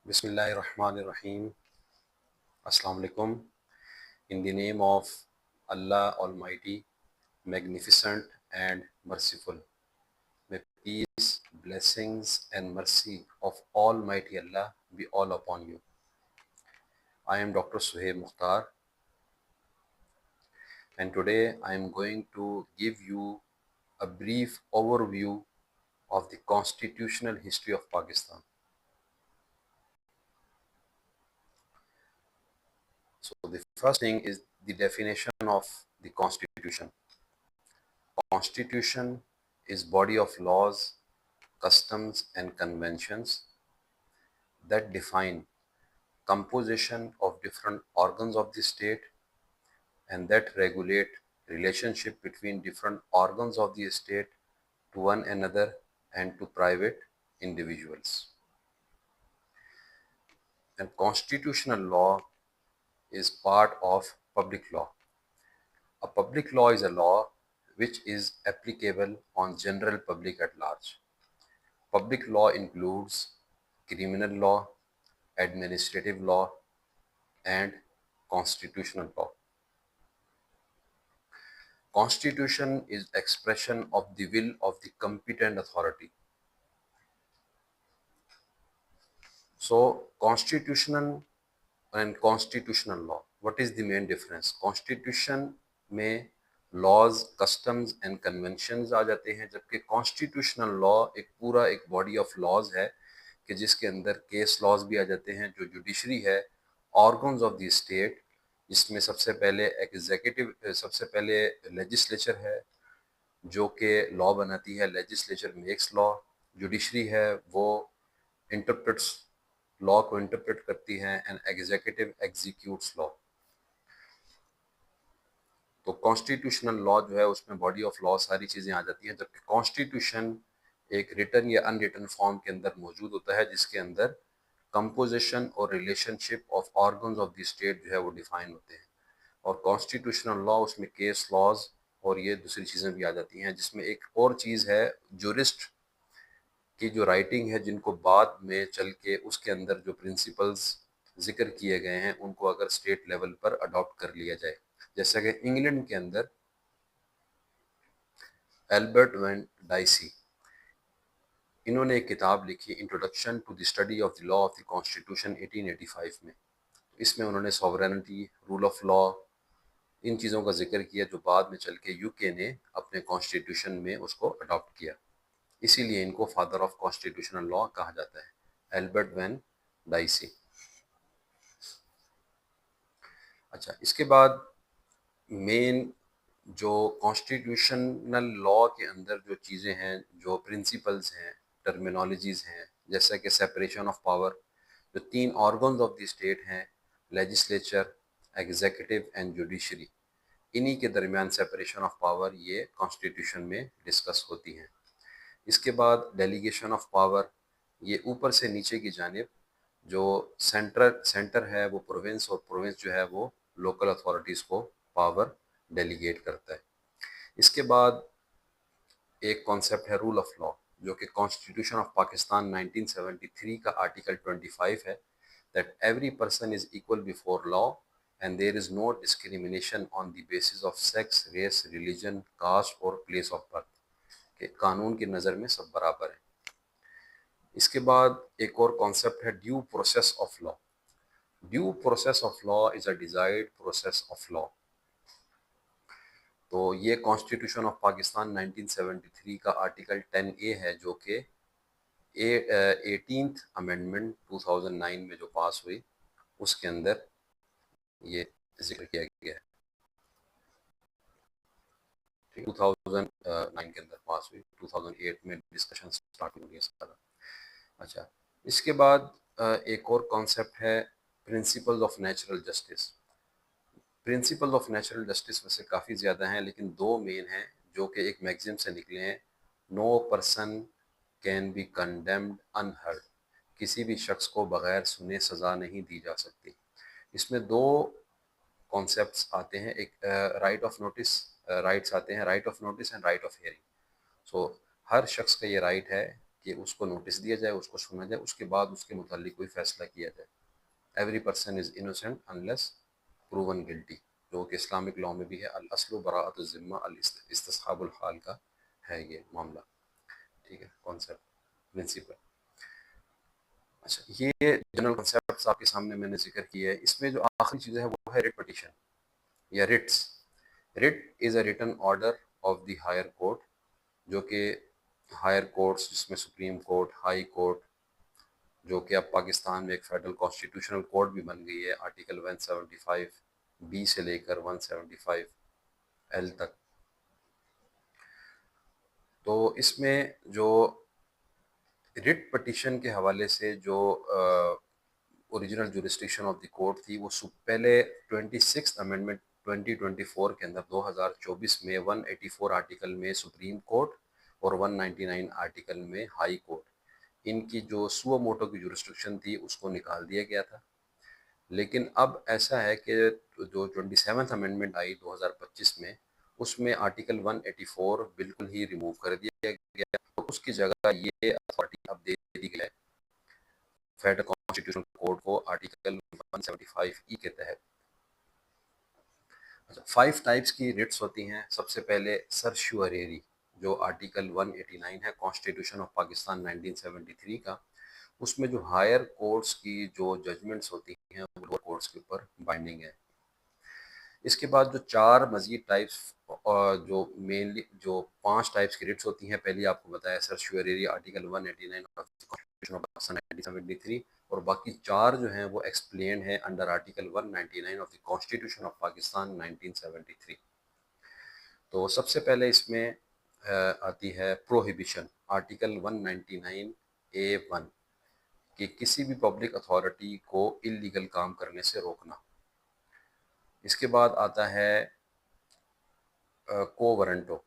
بسم اللہ الرحمن الرحیم. السلام علیکم. In the name of Allah Almighty, Magnificent and Merciful. May peace, blessings and mercy of Almighty Allah be all upon you. I am Dr. Suhaib Mukhtar, and today I am going to give you a brief overview of the constitutional history of Pakistan. So the first thing is the definition of the Constitution. Constitution is body of laws, customs and conventions that define composition of different organs of the state and that regulate relationship between different organs of the state to one another and to private individuals. And constitutional law is part of public law. A public law is a law which is applicable on general public at large. Public law includes criminal law, administrative law, and constitutional law. Constitution is expression of the will of the competent authority. So, constitutional and constitutional law, what is the main difference? Constitution میں laws, customs and conventions آ جاتے ہیں، جبکہ constitutional law ایک پورا ایک body of laws ہے کہ جس کے اندر کیس لاز بھی آ جاتے ہیں. جو جوڈیشری ہے، آرگنز آف دی اسٹیٹ، جس میں سب سے پہلے ایگزیکٹو، سب سے پہلے لیجسلیچر ہے جو کہ لا بناتی ہے. لیجسلیچر میکس لا. جوڈیشری ہے وہ انٹرپریٹس لا کو انٹرپریٹ کرتی ہے، اینڈ ایگزیکٹو ایگزیکیوٹس لا. تو کانسٹیٹیوشنل لا جو ہے اس میں باڈی آف لا ساری چیزیں آ جاتی ہیں، جبکہ کانسٹیٹیوشن ایک ریٹن یا ان ریٹن فارم کے اندر موجود ہوتا ہے جس کے اندر کمپوزیشن اور relation ship of organs of the state جو ہے وہ ڈیفائن ہوتے ہیں. اور کانسٹیٹیوشنل لا اس میں کیس لاز اور یہ دوسری چیزیں بھی آ جاتی ہیں، جس میں ایک اور چیز ہے جورسٹ کی جو رائٹنگ ہے، جن کو بعد میں چل کے اس کے اندر جو پرنسپلز ذکر کیے گئے ہیں ان کو اگر اسٹیٹ لیول پر اڈاپٹ کر لیا جائے. جیسا کہ انگلینڈ کے اندر البرٹ وین ڈائسی، انہوں نے ایک کتاب لکھی introduction to the study of the law of the constitution 1885 میں. اس میں انہوں نے سوورینٹی، رول آف لا، ان چیزوں کا ذکر کیا جو بعد میں چل کے یو کے نے اپنے کانسٹیٹیوشن میں اس کو اڈاپٹ کیا. اسی لیے ان کو فادر آف کانسٹیٹیوشنل لا کہا جاتا ہے، البرٹ وین ڈائسی. اچھا، اس کے بعد مین جو کانسٹیٹیوشنل لا کے اندر جو چیزیں ہیں، جو پرنسپلز ہیں، ٹرمینالوجیز ہیں، جیسا کہ سیپریشن آف پاور، جو تین آرگنز آف دی اسٹیٹ ہیں، لیجسلیچر، ایگزیکٹو اینڈ جوڈیشری، انہی کے درمیان سیپریشن آف پاور یہ کانسٹیٹیوشن میں ڈسکس ہوتی ہیں. اس کے بعد ڈیلیگیشن آف پاور، یہ اوپر سے نیچے کی جانب جو سینٹر ہے وہ پروونس، اور پروونس جو ہے وہ لوکل اتھارٹیز کو پاور ڈیلیگیٹ کرتا ہے. اس کے بعد ایک کانسیپٹ ہے رول آف لا، جو کہ کانسٹیٹیوشن آف پاکستان 1973 کا آرٹیکل 25 ہے، that every person is equal before law and there is no discrimination on the basis of sex, race, religion, caste or place of birth، کہ قانون کی نظر میں سب برابر ہیں. اس کے بعد ایک اور کانسیپٹ ہے due process of law. Due process of law is a desired process of law. تو یہ کانسٹیٹیوشن آف پاکستان 1973 کا آرٹیکل 10A ہے، جو کہ 18th امینڈمنٹ 2009 میں جو پاس ہوئی اس کے اندر یہ ذکر کیا گیا ہے. 2009 کے اندر پاس ہوئی، 2008 میں ڈسکشن سٹارٹ ہو گیا سارا. اچھا، اس کے بعد ایک اور کانسیپٹ ہے principle of natural justice. Principle of natural justice میں سے کافی زیادہ ہیں، لیکن دو مین ہیں جو کہ ایک میگزم سے نکلے ہیں. No person can be condemned unheard, کسی بھی شخص کو بغیر سنے سزا نہیں دی جا سکتی. اس میں دو کانسیپٹس آتے ہیں، ایک رائٹ آف نوٹس، رائٹس آتے ہیں، right of notice and right of hearing. So ہر شخص کا یہ رائٹ ہے کہ اس کو نوٹس دیا جائے، اس کو سنا جائے، اس کے بعد اس کے متعلق کوئی فیصلہ کیا جائے. Every person is innocent unless proven guilty, جو کہ اسلامک لاء میں بھی ہے. الاصل براءۃ الذمہ، استصحاب الحال کا ہے یہ معاملہ. ٹھیک ہے، کانسیپٹ، پرنسپل. اچھا، یہ جنرل کنسیپٹس آپ کے سامنے میں نے ذکر کیا ہے. اس میں جو آخری چیز ہے وہ ہے ریٹ پٹیشن یا writs. Writ is a written order of the high court, جو کہ ہائر کورٹس جس میں سپریم کورٹ، ہائی کورٹ، جو کہ اب پاکستان میں ایک فیڈرل کانسٹیٹیوشنل کورٹ بھی بن گئی ہے آرٹیکل 175B سے لے کر 175L تک. تو اس میں جو ریٹ پٹیشن کے حوالے سے جو original jurisdiction of the court تھی، وہ پہلے 26 امینڈمنٹ 2024 کے اندر 2024 میں 184 آرٹیکل میں سپریم کورٹ اور 199 آرٹیکل میں ہائی کورٹ، ان کی جو سو موٹو کی جورسڈکشن تھی اس کو نکال دیا گیا تھا. لیکن اب ایسا ہے کہ جو 27 امینڈمنٹ آئی 2025 میں، اس میں آرٹیکل 184 بالکل ہی ریموو کر دیا گیا. تو اس کی جگہ یہ اتھارٹی اب دے دی گئی ہے فیڈرل کانسٹیٹیوشنل کورٹ کو آرٹیکل 175E کے تحت. اچھا، 5 ٹائپس کی ریٹس ہوتی ہیں. سب سے پہلے سرشیوریری، جو آرٹیکل 189 ہے کانسٹیٹیوشن آف پاکستان 1973 کا. اس میں جو ہائر کورٹس کی جو ججمنٹس ہوتی ہیں وہ لوور کورٹس کے اوپر بائنڈنگ ہے. اس کے بعد جو 4 مزید ٹائپس، جو مینلی جو 5 ٹائپس کی ریٹس ہوتی ہیں، پہلی آپ کو بتایا certiorari article 189 of constitution of Pakistan 1973، اور باقی 4 جو ہیں وہ ایکسپلینڈ ہیں under article 199 of the constitution of Pakistan 1973. تو سب سے پہلے اس میں آتی ہے پروہیبیشن، آرٹیکل 199A1، کہ کسی بھی پبلک اتھارٹی کو اللیگل کام کرنے سے روکنا. اس کے بعد آتا ہے کو ورنٹو،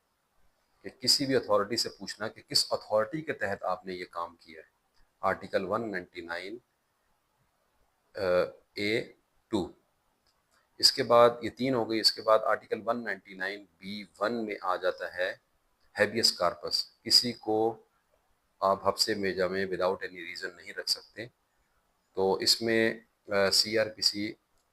کہ کسی بھی اتھارٹی سے پوچھنا کہ کس اتھارٹی کے تحت آپ نے یہ کام کیا ہے، آرٹیکل 199A2. اس کے بعد یہ 3 ہو گئی. اس کے بعد آرٹیکل 199B1 میں آ جاتا ہے ہیبیس کارپس، کسی کو آپ حبسِ میں میں وداؤٹ اینی ریزن نہیں رکھ سکتے. تو اس میں CRPC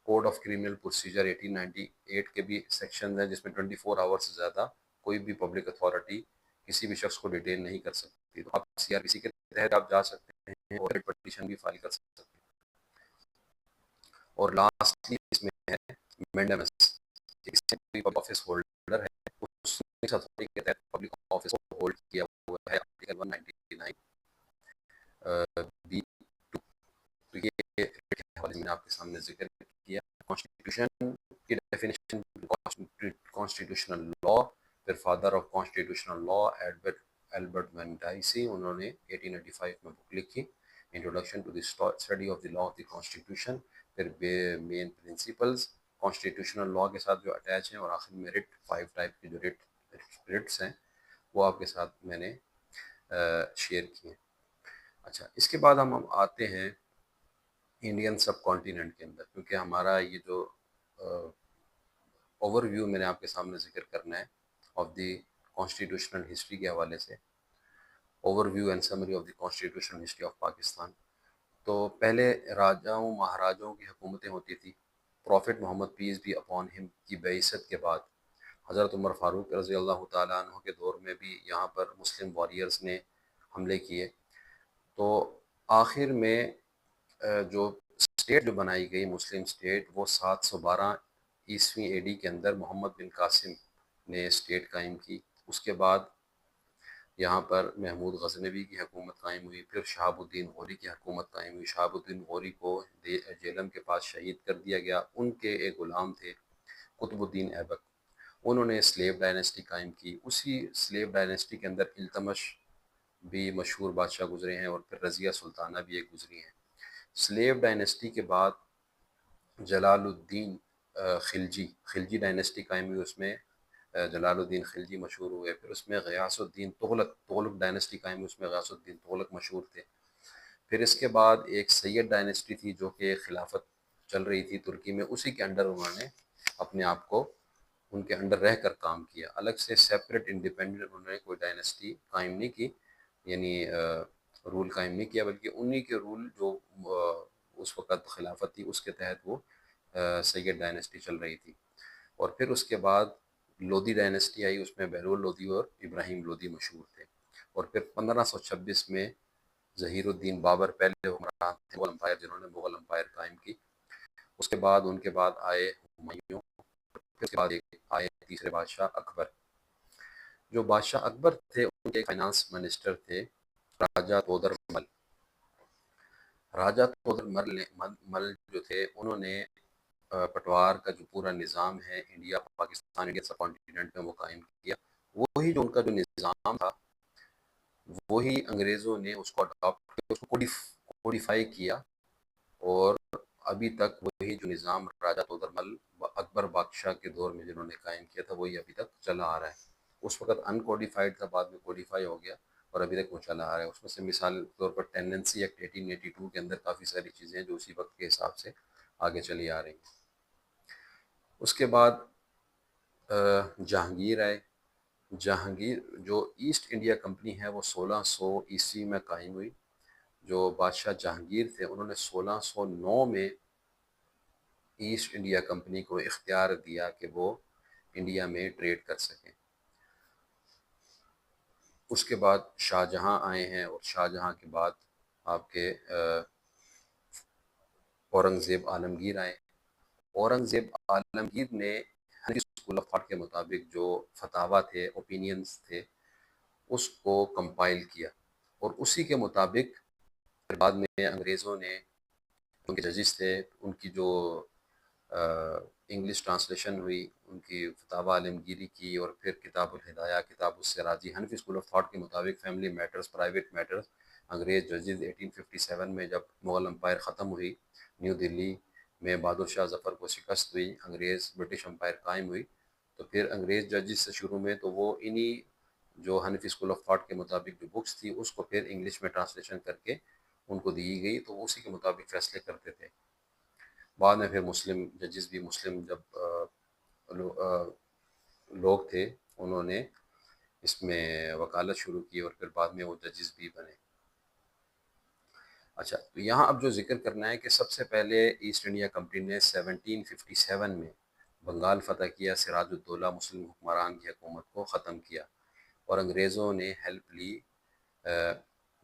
code of criminal procedure 1898 کے بھی سیکشن ہیں، جس میں 24 آور سے زیادہ کوئی بھی پبلک اتھارٹی کسی بھی شخص کو ڈیٹین نہیں کر سکتی. تو آپ CRPC کے تحت آپ جا سکتے ہیں اور پٹیشن بھی فائل کر سکتے ہیں. اور لاسٹلی اس میں ہے مینڈمس، اس سے کوئی پبلک آفس ہولڈر ہے اس اتھارٹی کے تحت پبلک آفس کو ہولڈ کیا ہوا ہے، آرٹیکل 199B2. تو یہ حوالے میں نے آپ کے سامنے ذکر کیا. کانسٹیٹیوشن کی ڈیفینیشن، کانسٹیٹیوشنل لا، پھر father of constitutional law Albert Venn Dicey, انہوں نے 1885 میں بک لکھی introduction to the study of the law of the constitution. پھر مین پرنسپلز کانسٹیٹیوشنل لا کے ساتھ جو اٹیچ ہیں، اور آخر میں ریٹ. 5 ٹائپ کے جو ریٹس ہیں وہ آپ کے ساتھ میں نے شیئر کیے. اچھا، اس کے بعد ہم آتے ہیں انڈین سب کانٹیننٹ کے اندر، کیونکہ ہمارا یہ جو اوور ویو میں نے آپ کے سامنے ذکر کرنا ہے آف دی کانسٹیٹیوشنل ہسٹری کے حوالے سے، overview and summary of the constitutional history of Pakistan. تو پہلے راجاؤں مہاراجاؤں کی حکومتیں ہوتی تھی. پروفٹ محمد پیس بھی اپون ہم کی بعثت کے بعد حضرت عمر فاروق رضی اللہ تعالیٰ عنہ کے دور میں بھی یہاں پر مسلم واریئرز نے حملے کیے. تو آخر میں جو اسٹیٹ جو بنائی گئی مسلم اسٹیٹ، وہ 712 عیسوی AD کے اندر محمد بن قاسم نے اسٹیٹ قائم کی. اس کے بعد یہاں پر محمود غزنوی کی حکومت قائم ہوئی، پھر شہاب الدین غوری کی حکومت قائم ہوئی. شہاب الدین غوری کو جہلم کے پاس شہید کر دیا گیا. ان کے ایک غلام تھے قطب الدین ایبک، انہوں نے سلیو ڈائنیسٹی قائم کی. اسی سلیو ڈائنیسٹی کے اندر التمش بھی مشہور بادشاہ گزرے ہیں، اور پھر رضیہ سلطانہ بھی ایک گزری ہیں. سلیو ڈائنیسٹی کے بعد جلال الدین خلجی ڈائنیسٹی قائم ہوئی. اس میں جلال الدین خلجی مشہور ہوئے. پھر اس میں غیاث الدین تغلق ڈائنیسٹی قائم ہوئی، اس میں غیاث الدین تغلق مشہور تھے. پھر اس کے بعد ایک سید ڈائنیسٹی تھی جو کہ خلافت چل رہی تھی ترکی میں، اسی کے انڈر انہوں نے اپنے آپ کو ان کے انڈر رہ کر کام کیا. الگ سے سیپریٹ انڈیپینڈنٹ انہوں نے کوئی ڈائنیسٹی قائم نہیں کی، یعنی رول قائم نہیں کیا، بلکہ انہی کے رول جو اس وقت خلافت تھی اس کے تحت وہ سید ڈائنیسٹی چل رہی تھی۔ اور پھر اس کے بعد لودھی ڈائنیسٹی آئی، اس میں بہلول لودھی اور ابراہیم لودھی مشہور تھے۔ اور پھر 1526 میں ظہیر الدین بابر پہلے حکمران تھے مغل امپائر، جنہوں نے مغل امپائر قائم کی۔ اس کے بعد ان کے بعد آئے ہمایوں، پھر اس کے بعد آئے تیسرے بادشاہ اکبر۔ جو بادشاہ اکبر تھے ان کے فائنانس منسٹر تھے راجہ تودر مل۔ راجہ تودر مل جو تھے انہوں نے پٹوار کا جو پورا نظام ہے انڈیا پاکستان انڈیا سب کانٹیننٹ میں وہ قائم کیا۔ وہی جو ان کا جو نظام تھا وہی انگریزوں نے اس کو اڈاپٹ کیا، اس کو کوڈیفائی کیا، اور ابھی تک وہی جو نظام راجہ تودر مل اکبر بادشاہ کے دور میں جنہوں نے قائم کیا تھا وہی ابھی تک چلا آ رہا ہے۔ اس وقت ان کوڈیفائڈ تھا، بعد میں کوڈیفائی ہو گیا اور ابھی تک وہ چلا آ رہا ہے۔ اس میں سے مثال کے طور پر ٹینڈنسی ایکٹ 1882 کے اندر کافی ساری چیزیں ہیں جو اسی وقت کے حساب سے آگے چلی آ رہی ہیں۔ اس کے بعد جہانگیر آئے۔ جہانگیر جو ایسٹ انڈیا کمپنی ہے وہ 1600 میں قائم ہوئی۔ جو بادشاہ جہانگیر تھے انہوں نے 1609 میں ایسٹ انڈیا کمپنی کو اختیار دیا کہ وہ انڈیا میں ٹریڈ کر سکیں۔ اس کے بعد شاہ جہاں آئے ہیں، اور شاہ جہاں کے بعد آپ کے اورنگزیب عالمگیر آئے۔ اورنگزیب عالمگیر نے حنفی اسکول آف تھاٹ کے مطابق جو فتاویٰ تھے، اوپینینز تھے، اس کو کمپائل کیا، اور اسی کے مطابق پھر بعد میں انگریزوں نے ان کے ججز تھے ان کی جو انگلش ٹرانسلیشن ہوئی ان کی فتاویٰ عالمگیری کی، اور پھر کتاب الہدایہ، کتاب السراجی، حنفی اسکول آف تھاٹ کے مطابق فیملی میٹرز، پرائیویٹ میٹرز، انگریز ججز 1857 میں جب مغل امپائر ختم ہوئی، نیو دلی میں بہادر شاہ ظفر کو شکست ہوئی، انگریز برٹش امپائر قائم ہوئی، تو پھر انگریز ججز سے شروع میں تو وہ انہی جو حنفی اسکول آف تھاٹ کے مطابق جو بکس تھی اس کو پھر انگلش میں ٹرانسلیشن کر کے ان کو دی گئی، تو وہ اسی کے مطابق فیصلے کرتے تھے۔ بعد میں پھر مسلم ججز بھی، مسلم جب لوگ تھے انہوں نے اس میں وکالت شروع کی، اور پھر بعد میں وہ ججز بھی بنے۔ اچھا، تو یہاں اب جو ذکر کرنا ہے کہ سب سے پہلے ایسٹ انڈیا کمپنی نے 1757 میں بنگال فتح کیا، سراج الدولہ مسلم حکمران کی حکومت کو ختم کیا، اور انگریزوں نے ہیلپ لی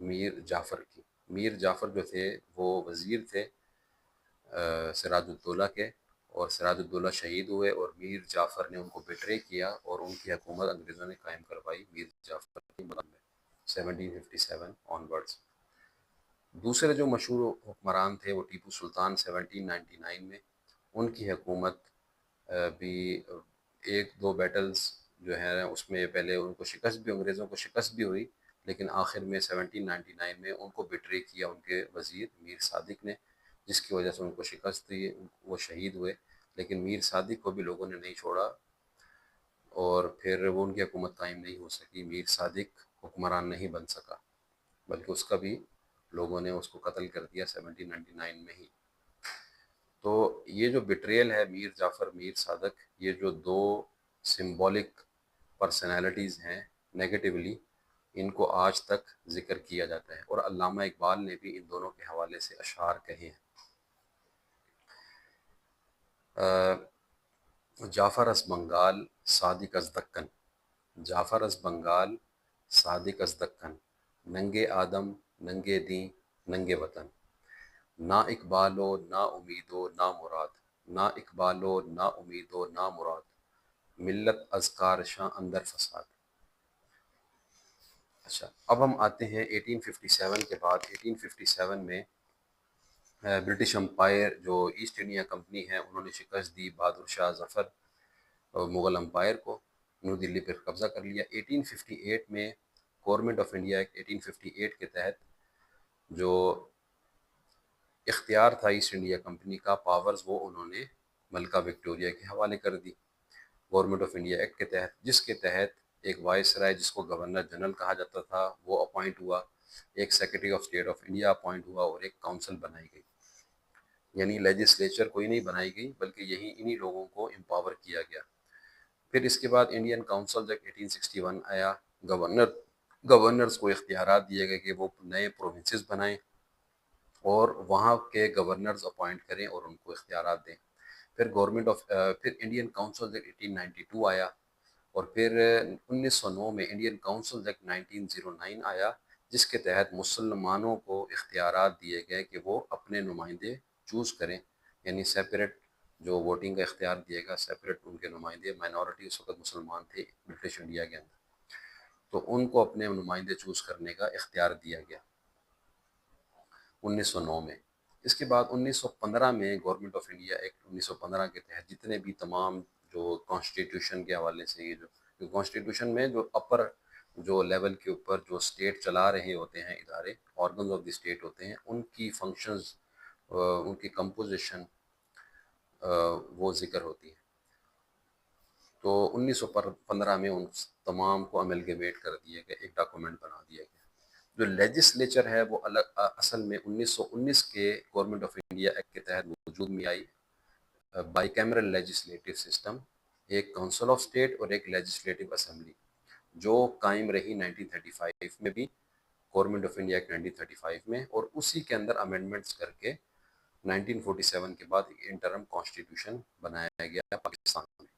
میر جعفر کی۔ میر جعفر جو تھے وہ وزیر تھے سراج الدولہ کے، اور سراج الدولہ شہید ہوئے، اور میر جعفر نے ان کو بٹرے کیا اور ان کی حکومت انگریزوں نے قائم کروائی میر جعفر کی مدد میں 1757 آن ورڈز۔ دوسرے جو مشہور حکمران تھے وہ ٹیپو سلطان 1799 میں، ان کی حکومت بھی ایک دو بیٹلز جو ہیں اس میں پہلے ان کو شکست بھی، انگریزوں کو شکست بھی ہوئی، لیکن آخر میں 1799 میں ان کو بٹرے کیا ان کے وزیر میر صادق نے، جس کی وجہ سے ان کو شکست ہوئی، وہ شہید ہوئے، لیکن میر صادق کو بھی لوگوں نے نہیں چھوڑا، اور پھر وہ ان کی حکومت قائم نہیں ہو سکی، میر صادق حکمران نہیں بن سکا، بلکہ اس کا بھی لوگوں نے اس کو قتل کر دیا 1799 میں ہی۔ تو یہ جو بٹریل ہے میر جعفر میر صادق، یہ جو دو سمبولک پرسنالٹیز ہیں نیگیٹیولی، ان کو آج تک ذکر کیا جاتا ہے، اور علامہ اقبال نے بھی ان دونوں کے حوالے سے اشعار کہے ہیں۔ جعفر از بنگال صادق از دکن، جعفر از بنگال صادق از دکن، ننگے آدم ننگے دین ننگے وطن، نا اقبال و نا امید و نا مراد، نا اقبال و نا امید و نا مراد، ملت از کارشاں اندر فساد۔ اچھا، اب ہم آتے ہیں 1857 کے بعد۔ 1857 میں برٹش امپائر جو ایسٹ انڈیا کمپنی ہے انہوں نے شکست دی بہادر شاہ ظفر مغل امپائر کو، نیو دلی پر قبضہ کر لیا۔ 1858 میں گورنمنٹ آف انڈیا ایکٹ 1858 کے تحت جو اختیار تھا ایسٹ انڈیا کمپنی کا، پاورز، وہ انہوں نے ملکہ وکٹوریہ کے حوالے کر the government of India act کے تحت، جس کے تحت ایک وائس رائے جس کو گورنر جنرل کہا جاتا تھا وہ اپوائنٹ ہوا، ایک secretary of state of India appoint ہوا، اور ایک کونسل بنائی گئی، یعنی لیجسلیچر کوئی نہیں بنائی گئی بلکہ انہی لوگوں کو امپاور کیا گیا۔ پھر اس کے بعد انڈین کونسل ایکٹ 1861 آیا، گورنر گورنرز کو اختیارات دیے گئے کہ وہ نئے پروونسز بنائیں اور وہاں کے گورنرز اپوائنٹ کریں اور ان کو اختیارات دیں. پھر پھر انڈین کاؤنسل ایکٹ 1892 آیا، اور پھر 1909 میں انڈین کاؤنسل ایکٹ 1909 آیا، جس کے تحت مسلمانوں کو اختیارات دیے گئے کہ وہ اپنے نمائندے چوز کریں، یعنی سیپریٹ جو ووٹنگ کا اختیار دیے گا، سیپریٹ ان کے نمائندے. مائنورٹی اس وقت مسلمان تھے برٹش انڈیا کے اندر، تو ان کو اپنے نمائندے چوز کرنے کا اختیار دیا گیا 1909 میں. اس کے بعد 1915 میں گورنمنٹ آف انڈیا ایکٹ 1915 کے تحت جتنے بھی تمام جو کانسٹیٹیوشن کے حوالے سے یہ جو کانسٹیٹیوشن میں جو اپر جو لیول کے اوپر جو اسٹیٹ چلا رہے ہوتے ہیں ادارے، آرگنز آف دی اسٹیٹ ہوتے ہیں، ان کی فنکشنز، ان کی کمپوزیشن وہ ذکر ہوتی ہے. تو 1915 میں ان تمام کو امیلگمیٹ کر دیا گیا، ایک ڈاکومنٹ بنا دیا گیا. جو لیجسلیچر ہے وہ اصل میں 1919 کے گورنمنٹ آف انڈیا ایکٹ کے تحت وجود میں آئی. بائی کیمرل لیجسلیٹو سسٹم، ایک کونسل آف اسٹیٹ اور ایک لیجسلیٹو اسمبلی، جو قائم رہی 1935 میں بھی، گورنمنٹ آف انڈیا ایکٹ 1935 میں، اور اسی کے اندر امینڈمنٹس کر کے 1947 کے بعد ایک انٹرم کانسٹیٹیوشن بنایا گیا پاکستان میں.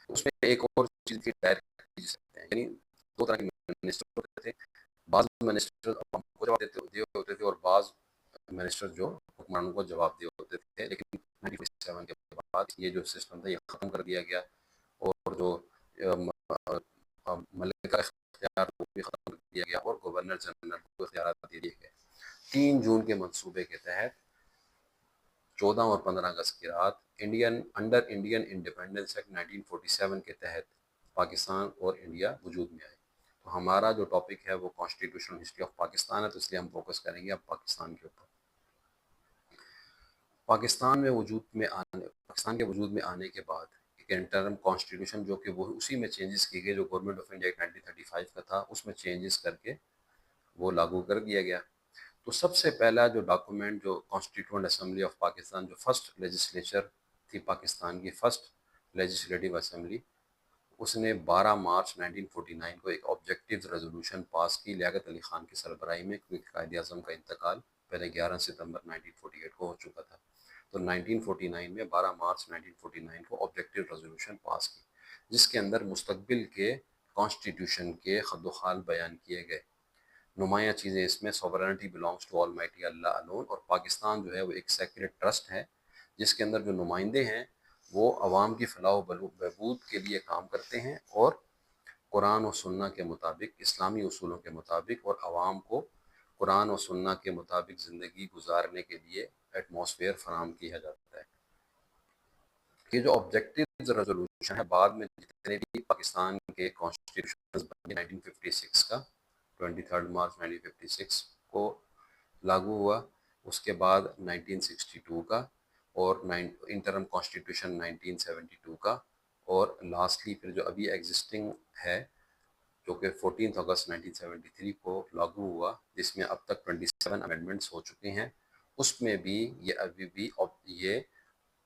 اس میں ایک اور چیز کی ڈائریکٹ سکتے ہیں، یعنی دو طرح کے منسٹر ہوتے تھے. بعض منسٹر عوام کو جواب دیے ہوتے تھے اور بعض منسٹر جو حکمرانوں کو جواب دیے ہوتے تھے. لیکن 1947 کے بعد یہ جو سسٹم تھا یہ ختم کر دیا گیا، اور جو ملک کا اختیار وہ بھی ختم کر دیا گیا، اور گورنر جنرل کو اختیارات دے دیے گئے. 3 جون کے منصوبے کے تحت 14 اور 15 اگست کی رات انڈر انڈین انڈیپینڈنس ایکٹ 1947 کے تحت پاکستان اور انڈیا وجود میں آئے. تو ہمارا جو ٹاپک ہے وہ کانسٹیٹیوشنل ہسٹری آف پاکستان ہے، تو اس لیے ہم فوکس کریں گے اب پاکستان کے اوپر. پاکستان کے وجود میں آنے کے بعد ایک انٹرم کانسٹیٹیوشن جو کہ وہ اسی میں چینجز کی گئی جو گورنمنٹ آف انڈیا 1935 کا تھا، اس میں چینجز کر کے وہ لاگو کر دیا گیا. تو سب سے پہلا جو ڈاکومنٹ جو کانسٹیٹیوئنٹ اسمبلی آف پاکستان، جو فرسٹ لیجسلیچر تھی پاکستان کی، فرسٹ لیجسلیٹو اسمبلی، اس نے 12 مارچ 1949 کو ایک آبجیکٹیو ریزولوشن پاس کی لیاقت علی خان کی سربراہی میں، کیونکہ قائد اعظم کا انتقال پہلے 11 ستمبر 1948 کو ہو چکا تھا. تو 1949 میں 12 مارچ 1949 کو آبجیکٹیو ریزولوشن پاس کی، جس کے اندر مستقبل کے کانسٹیٹیوشن کے خد و خال بیان کیے گئے. نمایاں چیزیں اس میں sovereignty belongs to almighty Allah alone, اور پاکستان جو ہے وہ ایک سیکولر ٹرسٹ ہے جس کے اندر جو نمائندے ہیں وہ عوام کی فلاح و بہبود کے لیے کام کرتے ہیں، اور قرآن و سنہ کے مطابق، اسلامی اصولوں کے مطابق، اور عوام کو قرآن و سنہ کے مطابق زندگی گزارنے کے لیے ایٹماسفیئر فراہم کیا جاتا ہے. یہ جو آبجیکٹیو ریزولوشن ہے بعد میں جتنے بھی پاکستان کے کانسٹیٹیوشن بنے 1956 کا 23 مارچ 1956 کو لاگو ہوا، اس کے بعد 1962 کا، اور انٹرم کانسٹیٹیوشن 1972 کا، اور لاسٹلی پھر جو ابھی ایگزسٹنگ ہے جو کہ 14 اگست 1973 کو لاگو ہوا، جس میں اب تک 27 امینڈمنٹس ہو چکے ہیں. اس میں بھی یہ ابھی بھی یہ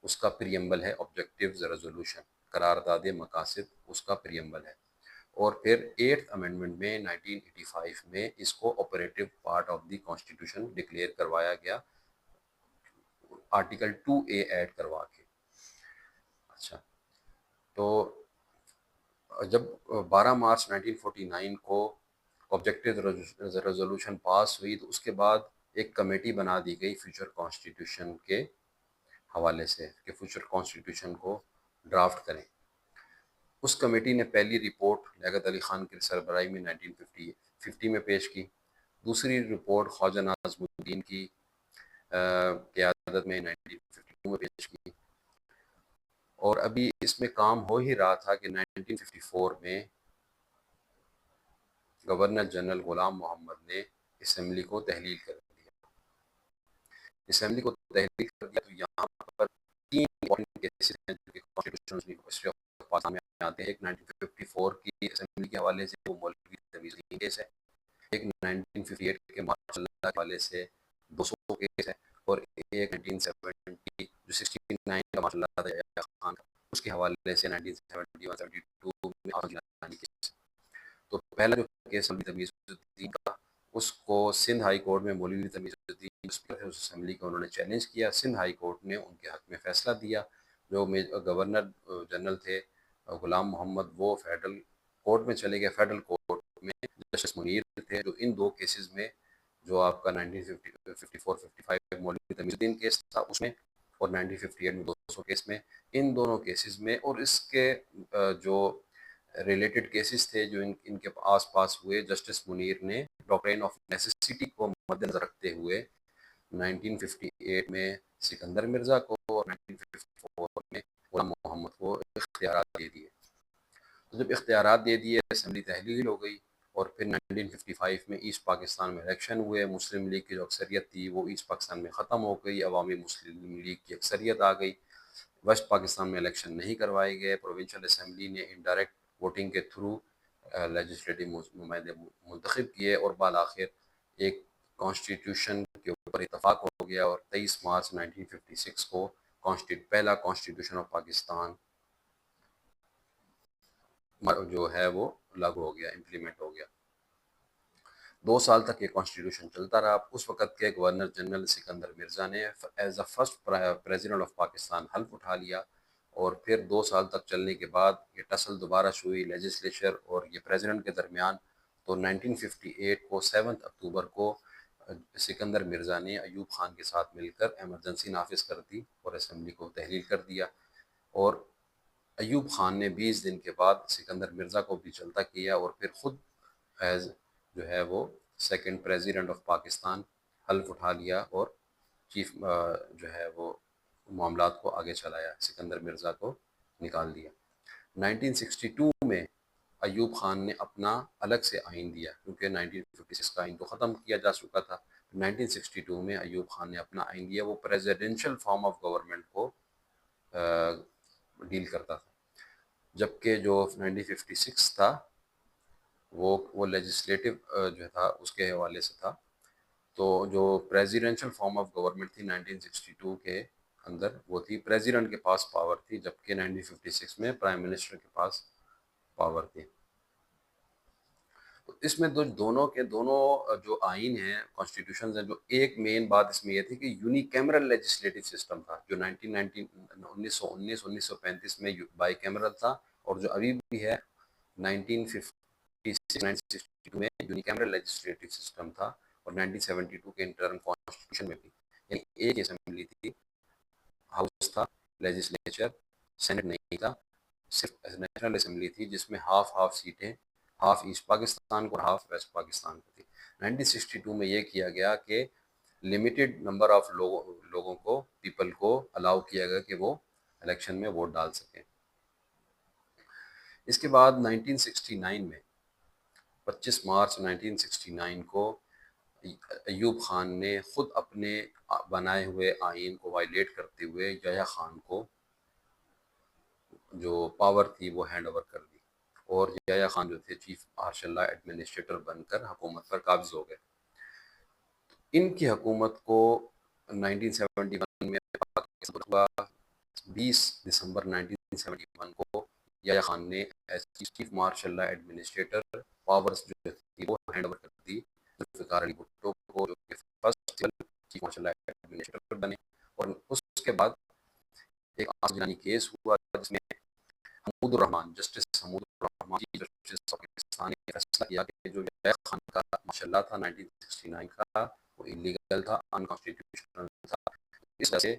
اس کا پریمبل ہے، آبجیکٹیوز ریزولوشن، قرارداد مقاصد اس کا پریمبل ہے. اور پھر 8th امینڈمنٹ میں 1985 میں اس کو operative part of the constitution declare کروایا گیا، آرٹیکل 2A ایڈ کروا کے. اچھا، تو جب 12 مارچ 1949 کو آبجیکٹیو ریزولوشن پاس ہوئی، تو اس کے بعد ایک کمیٹی بنا دی گئی فیوچر کانسٹیٹیوشن کے حوالے سے کہ فیوچر کانسٹیٹیوشن کو ڈرافٹ کریں. اس کمیٹی نے پہلی رپورٹ لیاقت علی خان کی سربراہی میں 1950 میں پیش کی. دوسری رپورٹ خواجہ ناظم الدین کی قیادت میں 1952 میں پیش کی. اور ابھی اس میں کام ہو ہی رہا تھا کہ 1954 میں گورنر جنرل غلام محمد نے اسمبلی کو تحلیل کر دیا. اسمبلی کو تحلیل کر دیا تو یہاں پر 3 امپورٹنٹ کیسز ہیں جو کہ کانسٹیٹیوشنل ہسٹری آف پاکستان میں آتے ہیں. ایک 1954 کی اسمبلی کے حوالے سے وہ مولوی تمیز الدین کیس ہے، ایک 1958 کے ماشاء اللہ کے حوالے سے 200 کیس ہے، اور ایک 1970 جو 69 کا ماشاء اللہ خان اس کے حوالے سے 1971-72 میں آگ جلانے کیس. تو پہلا جو کیس تمیز اس کو سندھ ہائی کورٹ میں مولوی تمیز الدین اسپیکر تھے اس اسمبلی کو، انہوں نے چیلنج کیا، سندھ ہائی کورٹ نے ان کے حق میں فیصلہ دیا۔ جو گورنر جنرل تھے غلام محمد، وہ فیڈرل کورٹ میں چلے گئے، فیڈرل کورٹ میں جسٹس منیر تھے، جو ان دو کیسز میں، جو آپ کا 1954-55 مولوی تمیز الدین کیس تھا اس میں، اور 1958 میں 200 کیس میں، ان دونوں کیسز میں، اور اس کے جو ریلیٹڈ کیسز تھے جو ان کے آس پاس ہوئے، جسٹس منیر نے ڈاکٹرین آف نیسیسٹی کو مد نظر رکھتے ہوئے 1958 میں سکندر مرزا کو اور 1954 میں غلام محمد کو اختیارات دے دیے۔ تو جب اختیارات دے دیے، اسمبلی تحلیل ہو گئی، اور پھر 1955 میں ایسٹ پاکستان میں الیکشن ہوئے، مسلم لیگ کی جو اکثریت تھی وہ ایسٹ پاکستان میں ختم ہو گئی، عوامی مسلم لیگ کی اکثریت آ گئی۔ ویسٹ پاکستان میں الیکشن نہیں کروائے گئے، پروونشل اسمبلی نے انڈائریکٹ ووٹنگ کے تھرو لیجسلیٹو نمائندے منتخب کیے، اور بالآخر ایک کانسٹیٹیوشن کے اوپر اتفاق ہو گیا، اور 23 مارچ 1956 کو پہلا کانسٹیٹیوشن آف پاکستان جو ہے وہ لاگو ہو گیا، امپلیمنٹ ہو گیا۔ 2 سال تک یہ کانسٹیٹیوشن چلتا رہا۔ اس وقت کے گورنر جنرل سکندر مرزا نے as a first president of Pakistan حلف اٹھا لیا، اور پھر 2 سال تک چلنے کے بعد یہ ٹسل دوبارہ شروع ہوئی لیجسلیچر اور یہ پریزیڈنٹ کے درمیان۔ تو 1958 کو 7 اکتوبر کو سکندر مرزا نے ایوب خان کے ساتھ مل کر ایمرجنسی نافذ کر دی اور اسمبلی کو تحلیل کر دیا، اور ایوب خان نے 20 دن کے بعد سکندر مرزا کو بھی چلتا کیا، اور پھر خود ایز جو ہے وہ سیکنڈ پریزیڈنٹ آف پاکستان حلف اٹھا لیا، اور چیف جو ہے وہ معاملات کو آگے چلایا، سکندر مرزا کو نکال دیا۔ 1962 میں ایوب خان نے اپنا الگ سے آئین دیا، کیونکہ 1956 کا آئین تو ختم کیا جا چکا تھا۔ 1962 میں ایوب خان نے اپنا آئین دیا، وہ پریزیڈنشل فارم آف گورنمنٹ کو ڈیل کرتا تھا، جبکہ جو 1956 تھا وہ لیجسلیٹو جو تھا اس کے حوالے سے تھا۔ تو جو پریزیڈنشل فارم آف گورنمنٹ تھی 1962 کے اندر، وہ تھی پریزیڈنٹ کے پاس پاور تھی، جبکہ 1956 میں پرائم منسٹر کے پاس پاور تھی۔ تو اس میں دونوں کے دونوں جو آئین ہیں، کانسٹیٹیوشنز ہیں، جو ایک مین بات اس میں یہ تھی کہ یونی کیمرل لیجسلیٹو سسٹم تھا، جو 1935 میں بائی کیمرل تھا، اور جو ابھی بھی ہے 1962 میں یونی کیمرل لیجسلیٹو سسٹم تھا، اور 1972 کے انٹرم کانسٹیٹیوشن میں بھی، یعنی ایک اسمبلی تھی، ہاؤس تھا، لیجسلیچر، سینٹ نہیں تھا، صرف نیشنل اسمبلی تھی، جس میں ہاف سیٹیں، ہاف ایسٹ پاکستان کو اور ہاف ویسٹ پاکستان کو تھی۔ 1962 میں یہ کیا گیا کہ لمیٹڈ نمبر آف لوگوں کو، پیپل کو الاؤ کیا گیا کہ وہ الیکشن میں ووٹ ڈال سکیں۔ اس کے بعد 1969 میں 25 مارچ 1969 کو ایوب خان نے خود اپنے بنائے ہوئے آئین کو وائلیٹ کرتے ہوئے یحییٰ خان کو جو پاور تھی وہ ہینڈ اوور کر دی، اور یحییٰ خان جو تھے چیف مارشل لا ایڈمنسٹریٹر بن کر حکومت پر قابض ہو گئے۔ ان کی حکومت کو 1971 میں پاکستان ہوا۔ 20 دسمبر 1971 کو یحییٰ خان نے as chief martial law administrator powers جو تھی وہ ہینڈ اوور کر دی ذوالفقار علی بھٹو کو، جو کہ first chief martial law administrator بنے۔ اور اس کے بعد ایک جانی کیس ہوا جس میں حمود الرحمان، جسٹس حمود الرحمان جسٹس پاکستان نے فیصلہ کیا کہ جو یحییٰ خان کا ماشاء اللہ تھا 1969 کا، وہ انلیگل تھا، انکانسٹیٹیوشنل تھا۔ اس وجہ سے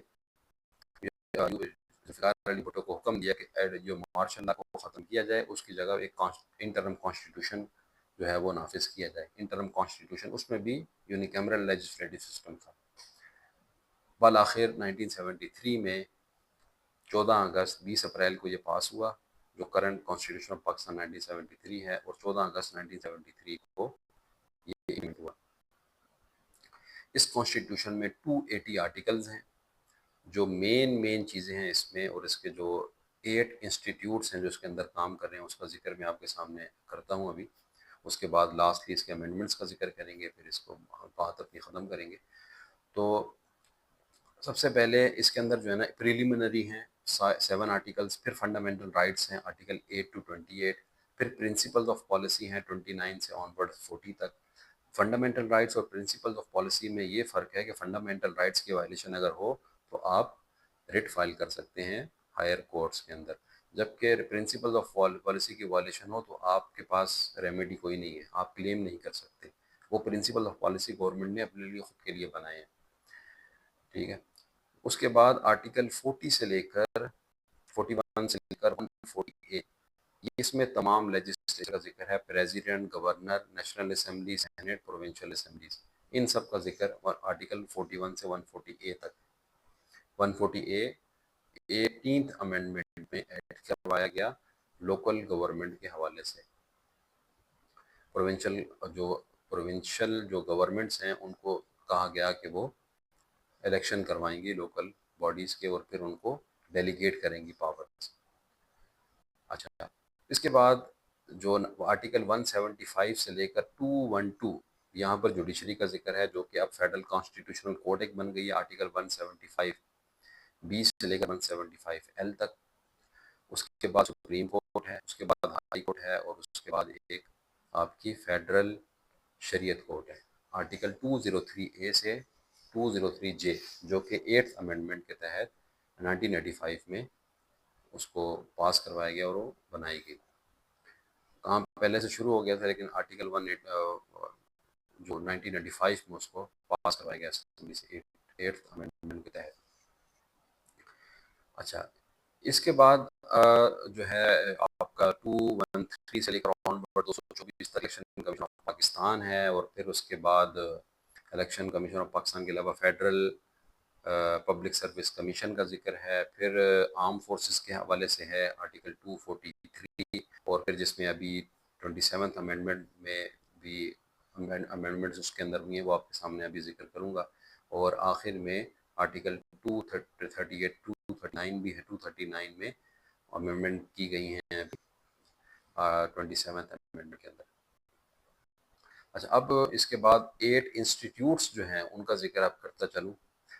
ذوالفقار علی بھٹو کو حکم دیا کہ جو مارشل لا کو ختم کیا جائے، اس کی جگہ ایک انٹرم کانسٹیٹیوشن جو ہے وہ نافذ کیا جائے۔ انٹرم کانسٹیٹیوشن اس میں بھی یونیکیمرل لیجسلیٹو سسٹم تھا۔ بالآخر 1973 میں 14 اگست 20 اپریل کو یہ پاس ہوا، جو کرنٹ کانسٹیٹیوشن آف پاکستان 1973 ہے، اور 14 اگست 1973 کو یہ امپلیمنٹ ہوا۔ اس کانسٹیٹیوشن میں 280 آرٹیکلز ہیں۔ جو مین چیزیں ہیں اس میں، اور اس کے جو 8 انسٹیٹیوٹس ہیں جو اس کے اندر کام کر رہے ہیں، اس کا ذکر میں آپ کے سامنے کرتا ہوں ابھی۔ اس کے بعد لاسٹلی اس کے امینڈمنٹس کا ذکر کریں گے، پھر اس کو بات اپنی ختم کریں گے۔ تو سب سے پہلے اس کے اندر جو ہے نا پریلیمنری ہیں 7 آرٹیکلز، پھر فنڈامنٹل رائٹس ہیں آرٹیکل 8 to 28، پھر پرنسپلز آف پالیسی ہیں 29 سے آن ورڈ 40 تک، فنڈامنٹل رائٹس اور پرنسپل آف پالیسی میں یہ فرق ہے کہ فنڈامنٹل رائٹس کی وائلیشن اگر ہو تو آپ ریٹ فائل کر سکتے ہیں ہائر کورٹس کے اندر، جبکہ پرنسپل آف پالیسی کی وائلیشن ہو تو آپ کے پاس ریمیڈی کوئی نہیں ہے، آپ کلیم نہیں کر سکتے۔ وہ پرنسپل آف پالیسی گورنمنٹ نے اپنے لیے خود کے لیے بنائے ہیں، ٹھیک ہے۔ اس کے بعد آرٹیکل 40 سے لے کر 41 سے لے کر 148، یہ اس میں تمام لیجسلیچر کا ذکر ہے، president, governor, national assembly, senate, provincial assemblies, ان سب کا ذکر آرٹیکل 41 سے 140A تک۔ 140A 18th امینڈمنٹ میں ایڈ کروایا گیا لوکل گورنمنٹ کے حوالے سے۔ پروونشل جو گورنمنٹس ہیں ان کو کہا گیا کہ وہ الیکشن کروائیں گی لوکل باڈیز کے اور پھر ان کو ڈیلیگیٹ کریں گی پاورز۔ اچھا، اس کے بعد جو آرٹیکل 175 سے لے کر 212، یہاں پر جوڈیشری کا ذکر ہے جو کہ اب فیڈرل کانسٹیٹیوشنل کوڈ ایک بن گئی ہے، آرٹیکل 175B سے لے کر 175L تک۔ اس کے بعد سپریم کورٹ ہے، اس کے بعد ہائی کورٹ ہے، اور اس کے بعد ایک آپ کی فیڈرل شریعت کورٹ ہے، آرٹیکل 203A سے 203J، جو کہ 8th امینڈمنٹ کے تحت 1985 میں اس کو پاس کروایا گیا اور وہ بنائی گئی۔ کام پہلے سے شروع ہو گیا تھا لیکن آرٹیکل 18 جو 1995 میں اس کو پاس کروایا گیا اسمبلی سے 8th امینڈمنٹ کے تحت۔ اچھا، اس کے بعد جو ہے آپ کا 213 سے لے کر 224 تک الیکشن کمیشن آف پاکستان ہے، اور پھر اس کے بعد الیکشن کمیشن آف پاکستان کے علاوہ فیڈرل پبلک سروس کمیشن کا ذکر ہے، پھر آرم فورسز کے حوالے سے ہے آرٹیکل 243، اور پھر جس میں ابھی 27th امینڈمنٹ میں بھی امینڈمنٹس اس کے اندر ہوئی ہیں وہ آپ کے سامنے ابھی ذکر کروں گا، اور آخر میں آرٹیکل 238 239 بھی ہے، 239 میں امینڈمنٹ کی گئی ہیں 27th امینڈمنٹ کے اندر۔ اچھا، اب اس کے بعد 8 انسٹیٹیوٹس جو ہیں ان کا ذکر آپ کرتا چلوں۔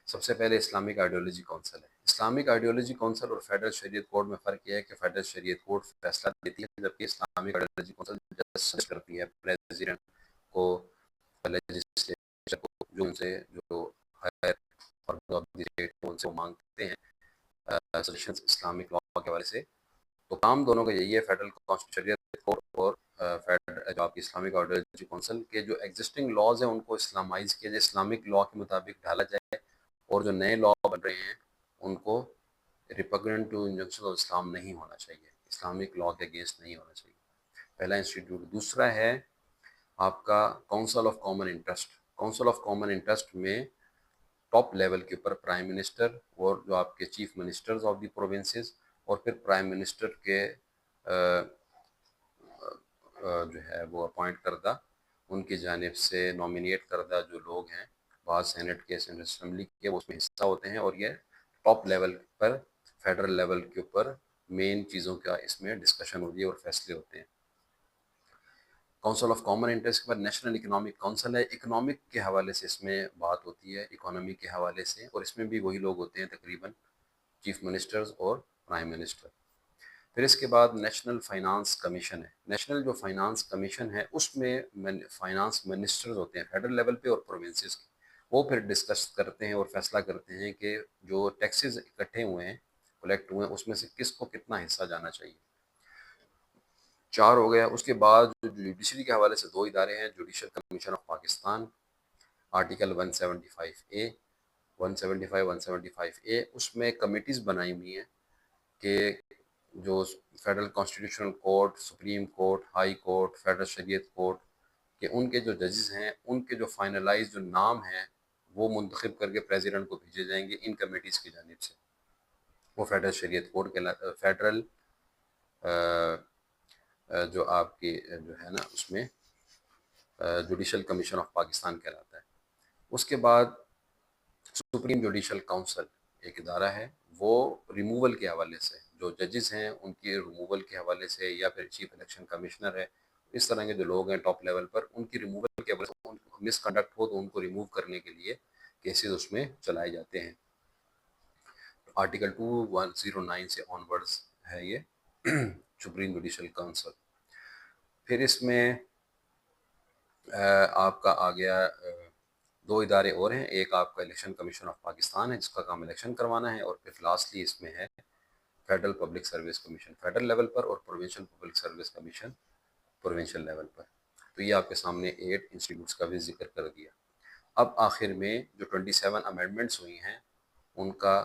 سب سے پہلے اسلامک آئیڈیالوجی کونسل ہے۔ اسلامک آئیڈیالوجی کونسل اور فیڈرل شریعت کورٹ میں فرق یہ ہے کہ فیڈرل شریعت کورٹ فیصلہ دیتی ہے جبکہ اسلامک آئیڈیالوجی کونسل جسٹس کرتی ہے پریزیڈنٹ کو، لیجسلیچر کو، جو ان سے جو ہائر ان سے وہ مانگتے ہیں سجیشنز اسلامک لاء کے حوالے سے۔ تو کام دونوں کا یہی ہے، فیڈرل شریعت کورٹ اور جو آپ کی اسلامک آئیڈیالوجی کونسل کے جو ایگزسٹنگ لاز ہیں ان کو اسلامائز کیا جائے، اسلامک لاء کے مطابق ڈھالا جائے، اور جو نئے لاء بن رہے ہیں ان کو ریپگننٹ ٹو انجنکشن آف اسلام نہیں ہونا چاہیے، اسلامک لاء کے اگینسٹ نہیں ہونا چاہیے، پہلا انسٹیٹیوٹ۔ دوسرا ہے آپ کا council of common interest. Council of common interest میں ٹاپ لیول کے اوپر پرائم منسٹر اور جو آپ کے chief ministers of the provinces, اور پھر پرائم منسٹر کے جو ہے وہ اپوائنٹ کردہ، ان کی جانب سے نامینیٹ کردہ جو لوگ ہیں، بعض سینٹ کے، سینٹ اسمبلی کے، وہ اس میں حصہ ہوتے ہیں، اور یہ ٹاپ لیول پر فیڈرل لیول کے اوپر مین چیزوں کا اس میں ڈسکشن ہوتی ہے اور فیصلے ہوتے ہیں۔ کونسل آف کامن انٹرسٹ کے بعد نیشنل اکنامک کونسل ہے، اکنامک کے حوالے سے اس میں بات ہوتی ہے، اکانومی کے حوالے سے، اور اس میں بھی وہی لوگ ہوتے ہیں تقریباً، چیف منسٹرز اور پرائم منسٹر۔ پھر اس کے بعد نیشنل فائنانس کمیشن ہے۔ نیشنل جو فائنانس کمیشن ہے اس میں فائنانس منسٹرز ہوتے ہیں فیڈرل لیول پہ اور پروونسز کے، وہ پھر ڈسکس کرتے ہیں اور فیصلہ کرتے ہیں کہ جو ٹیکسز اکٹھے ہوئے ہیں، کلیکٹ ہوئے ہیں، اس میں سے کس کو کتنا حصہ جانا چاہیے۔ 4 ہو گیا۔ اس کے بعد جو جوڈیشری کے حوالے سے 2 ادارے ہیں، judicial commission of Pakistan, article 175A، 175 اس میں کمیٹیز بنائی ہوئی ہیں کہ جو federal constitutional court, supreme court, high court, federal شریعت کورٹ کہ ان کے جو ججز ہیں ان کے جو فائنلائز جو نام ہیں وہ منتخب کر کے پریزیڈنٹ کو بھیجے جائیں گے ان کمیٹیز کی جانب سے، وہ فیڈرل شریعت کورٹ کے فیڈرل جو آپ کی جو ہے نا اس میں جوڈیشل کمیشن آف پاکستان کہلاتا ہے۔ اس کے بعد سپریم جوڈیشل کونسل ایک ادارہ ہے، وہ ریموول کے حوالے سے جو ججز ہیں ان کی ریموول کے حوالے سے، یا پھر چیف الیکشن کمشنر ہے، اس طرح کے جو لوگ ہیں ٹاپ لیول پر، ان کی ریموول کے حوالے سے مس کنڈکٹ ہو تو ان کو ریموو کرنے کے لیے کیسز اس میں چلائے جاتے ہیں۔ آرٹیکل 209 سے آن ورڈز ہے یہ سپریم جوڈیشل کونسل۔ پھر اس میں آپ کا آ گیا دو ادارے اور ہیں، ایک آپ کا الیکشن کمیشن آف پاکستان ہے جس کا کام الیکشن کروانا ہے، اور پھر لاسٹلی اس میں ہے federal public service commission federal level پر، اور provincial public service commission provincial level پر۔ تو یہ آپ کے سامنے 8 انسٹیٹیوٹس کا بھی ذکر کر دیا۔ اب آخر میں جو 27 امینڈمنٹس ہوئی ہیں ان کا